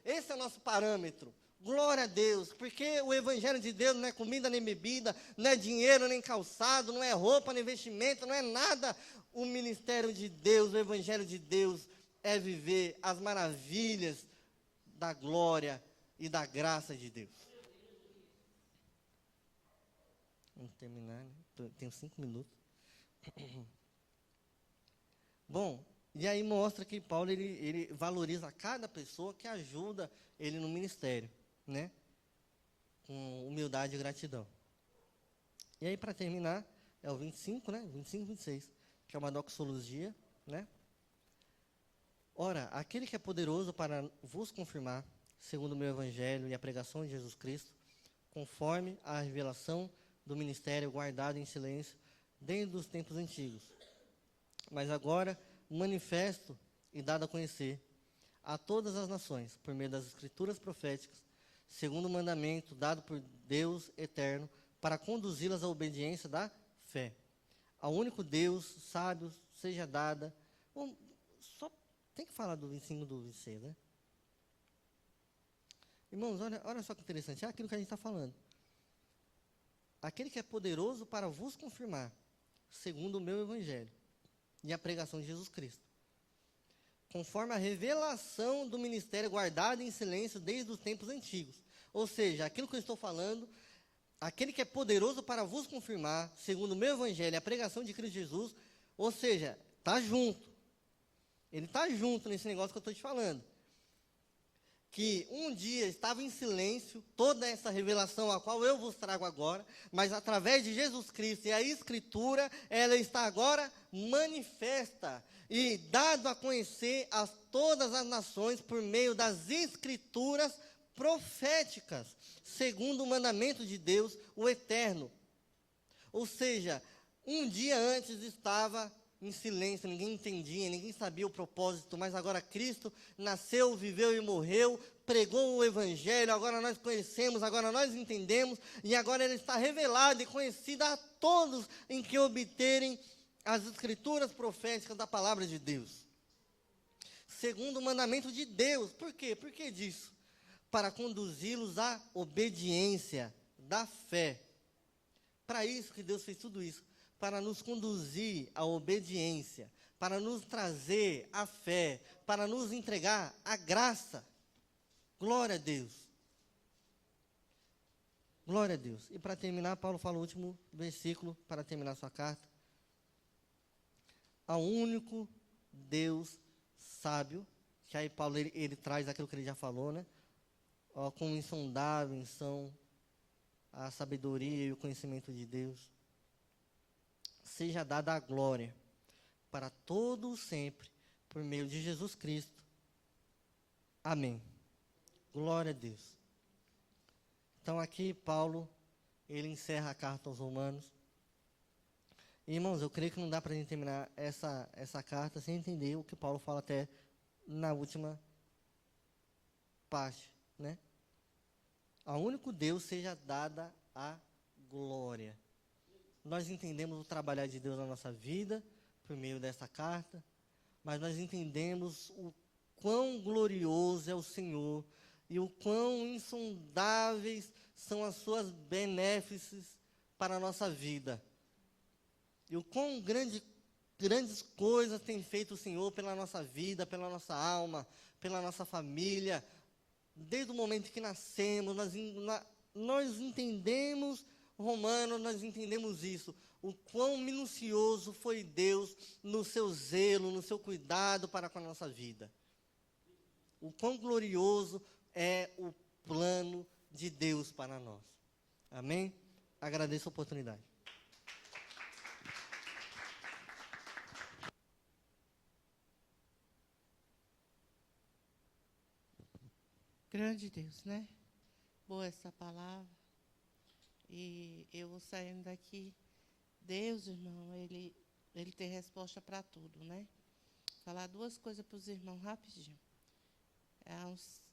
esse é o nosso parâmetro. Glória a Deus, porque o evangelho de Deus não é comida nem bebida, não é dinheiro nem calçado, não é roupa nem vestimento, não é nada. O ministério de Deus, o evangelho de Deus é viver as maravilhas da glória e da graça de Deus. Vamos terminar, né? Tenho 5 minutos. Bom, e aí mostra que Paulo ele valoriza cada pessoa que ajuda ele no ministério, né? Com humildade e gratidão. E aí, para terminar, é o 25, né? 25 e 26, que é uma doxologia, né? Ora, aquele que é poderoso para vos confirmar, segundo o meu evangelho e a pregação de Jesus Cristo, conforme a revelação do ministério guardado em silêncio desde os tempos antigos, mas agora manifesto e dado a conhecer a todas as nações, por meio das escrituras proféticas, segundo o mandamento dado por Deus eterno, para conduzi-las à obediência da fé. Ao único Deus, sábio, seja dada... Bom, só tem que falar do 25 do 26, né? Irmãos, olha só que interessante, é aquilo que a gente está falando. Aquele que é poderoso para vos confirmar, segundo o meu evangelho, e a pregação de Jesus Cristo, conforme a revelação do ministério guardado em silêncio desde os tempos antigos. Ou seja, aquilo que eu estou falando, aquele que é poderoso para vos confirmar, segundo o meu evangelho, e a pregação de Cristo Jesus, ou seja, está junto. Ele está junto nesse negócio que eu estou te falando. Que um dia estava em silêncio, toda essa revelação a qual eu vos trago agora, mas através de Jesus Cristo e a Escritura, ela está agora manifesta e dado a conhecer a todas as nações por meio das Escrituras proféticas, segundo o mandamento de Deus, o Eterno. Ou seja, um dia antes estava em silêncio, ninguém entendia, ninguém sabia o propósito, mas agora Cristo nasceu, viveu e morreu, pregou o Evangelho, agora nós conhecemos, agora nós entendemos, e agora ele está revelado e conhecido a todos em que obterem as escrituras proféticas da palavra de Deus. Segundo o mandamento de Deus. Por quê? Por que disso? Para conduzi-los à obediência da fé. Para isso que Deus fez tudo isso. Para nos conduzir à obediência, para nos trazer a fé, para nos entregar a graça. Glória a Deus. Glória a Deus. E para terminar, Paulo fala o último versículo, para terminar sua carta. Ao único Deus sábio, que aí Paulo ele traz aquilo que ele já falou, né? Com insondável, a sabedoria e o conhecimento de Deus. Seja dada a glória para todo o sempre, por meio de Jesus Cristo. Amém. Glória a Deus. Então aqui Paulo, ele encerra a carta aos Romanos. Irmãos, eu creio que não dá para a gente terminar essa carta sem entender o que Paulo fala até na última parte, né? Ao único Deus seja dada a glória. Nós entendemos o trabalhar de Deus na nossa vida, por meio dessa carta, mas nós entendemos o quão glorioso é o Senhor e o quão insondáveis são as suas benéficas para a nossa vida. E o quão grandes coisas tem feito o Senhor pela nossa vida, pela nossa alma, pela nossa família. Desde o momento que nascemos, nós entendemos, Romanos, nós entendemos isso. O quão minucioso foi Deus no seu zelo, no seu cuidado para com a nossa vida. O quão glorioso é o plano de Deus para nós. Amém? Agradeço a oportunidade. Grande Deus, né? Boa essa palavra. E eu vou saindo daqui. Deus, irmão, ele tem resposta para tudo, né? Falar duas coisas para os irmãos rapidinho.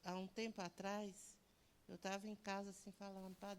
Há um tempo atrás, eu estava em casa assim falando para Deus.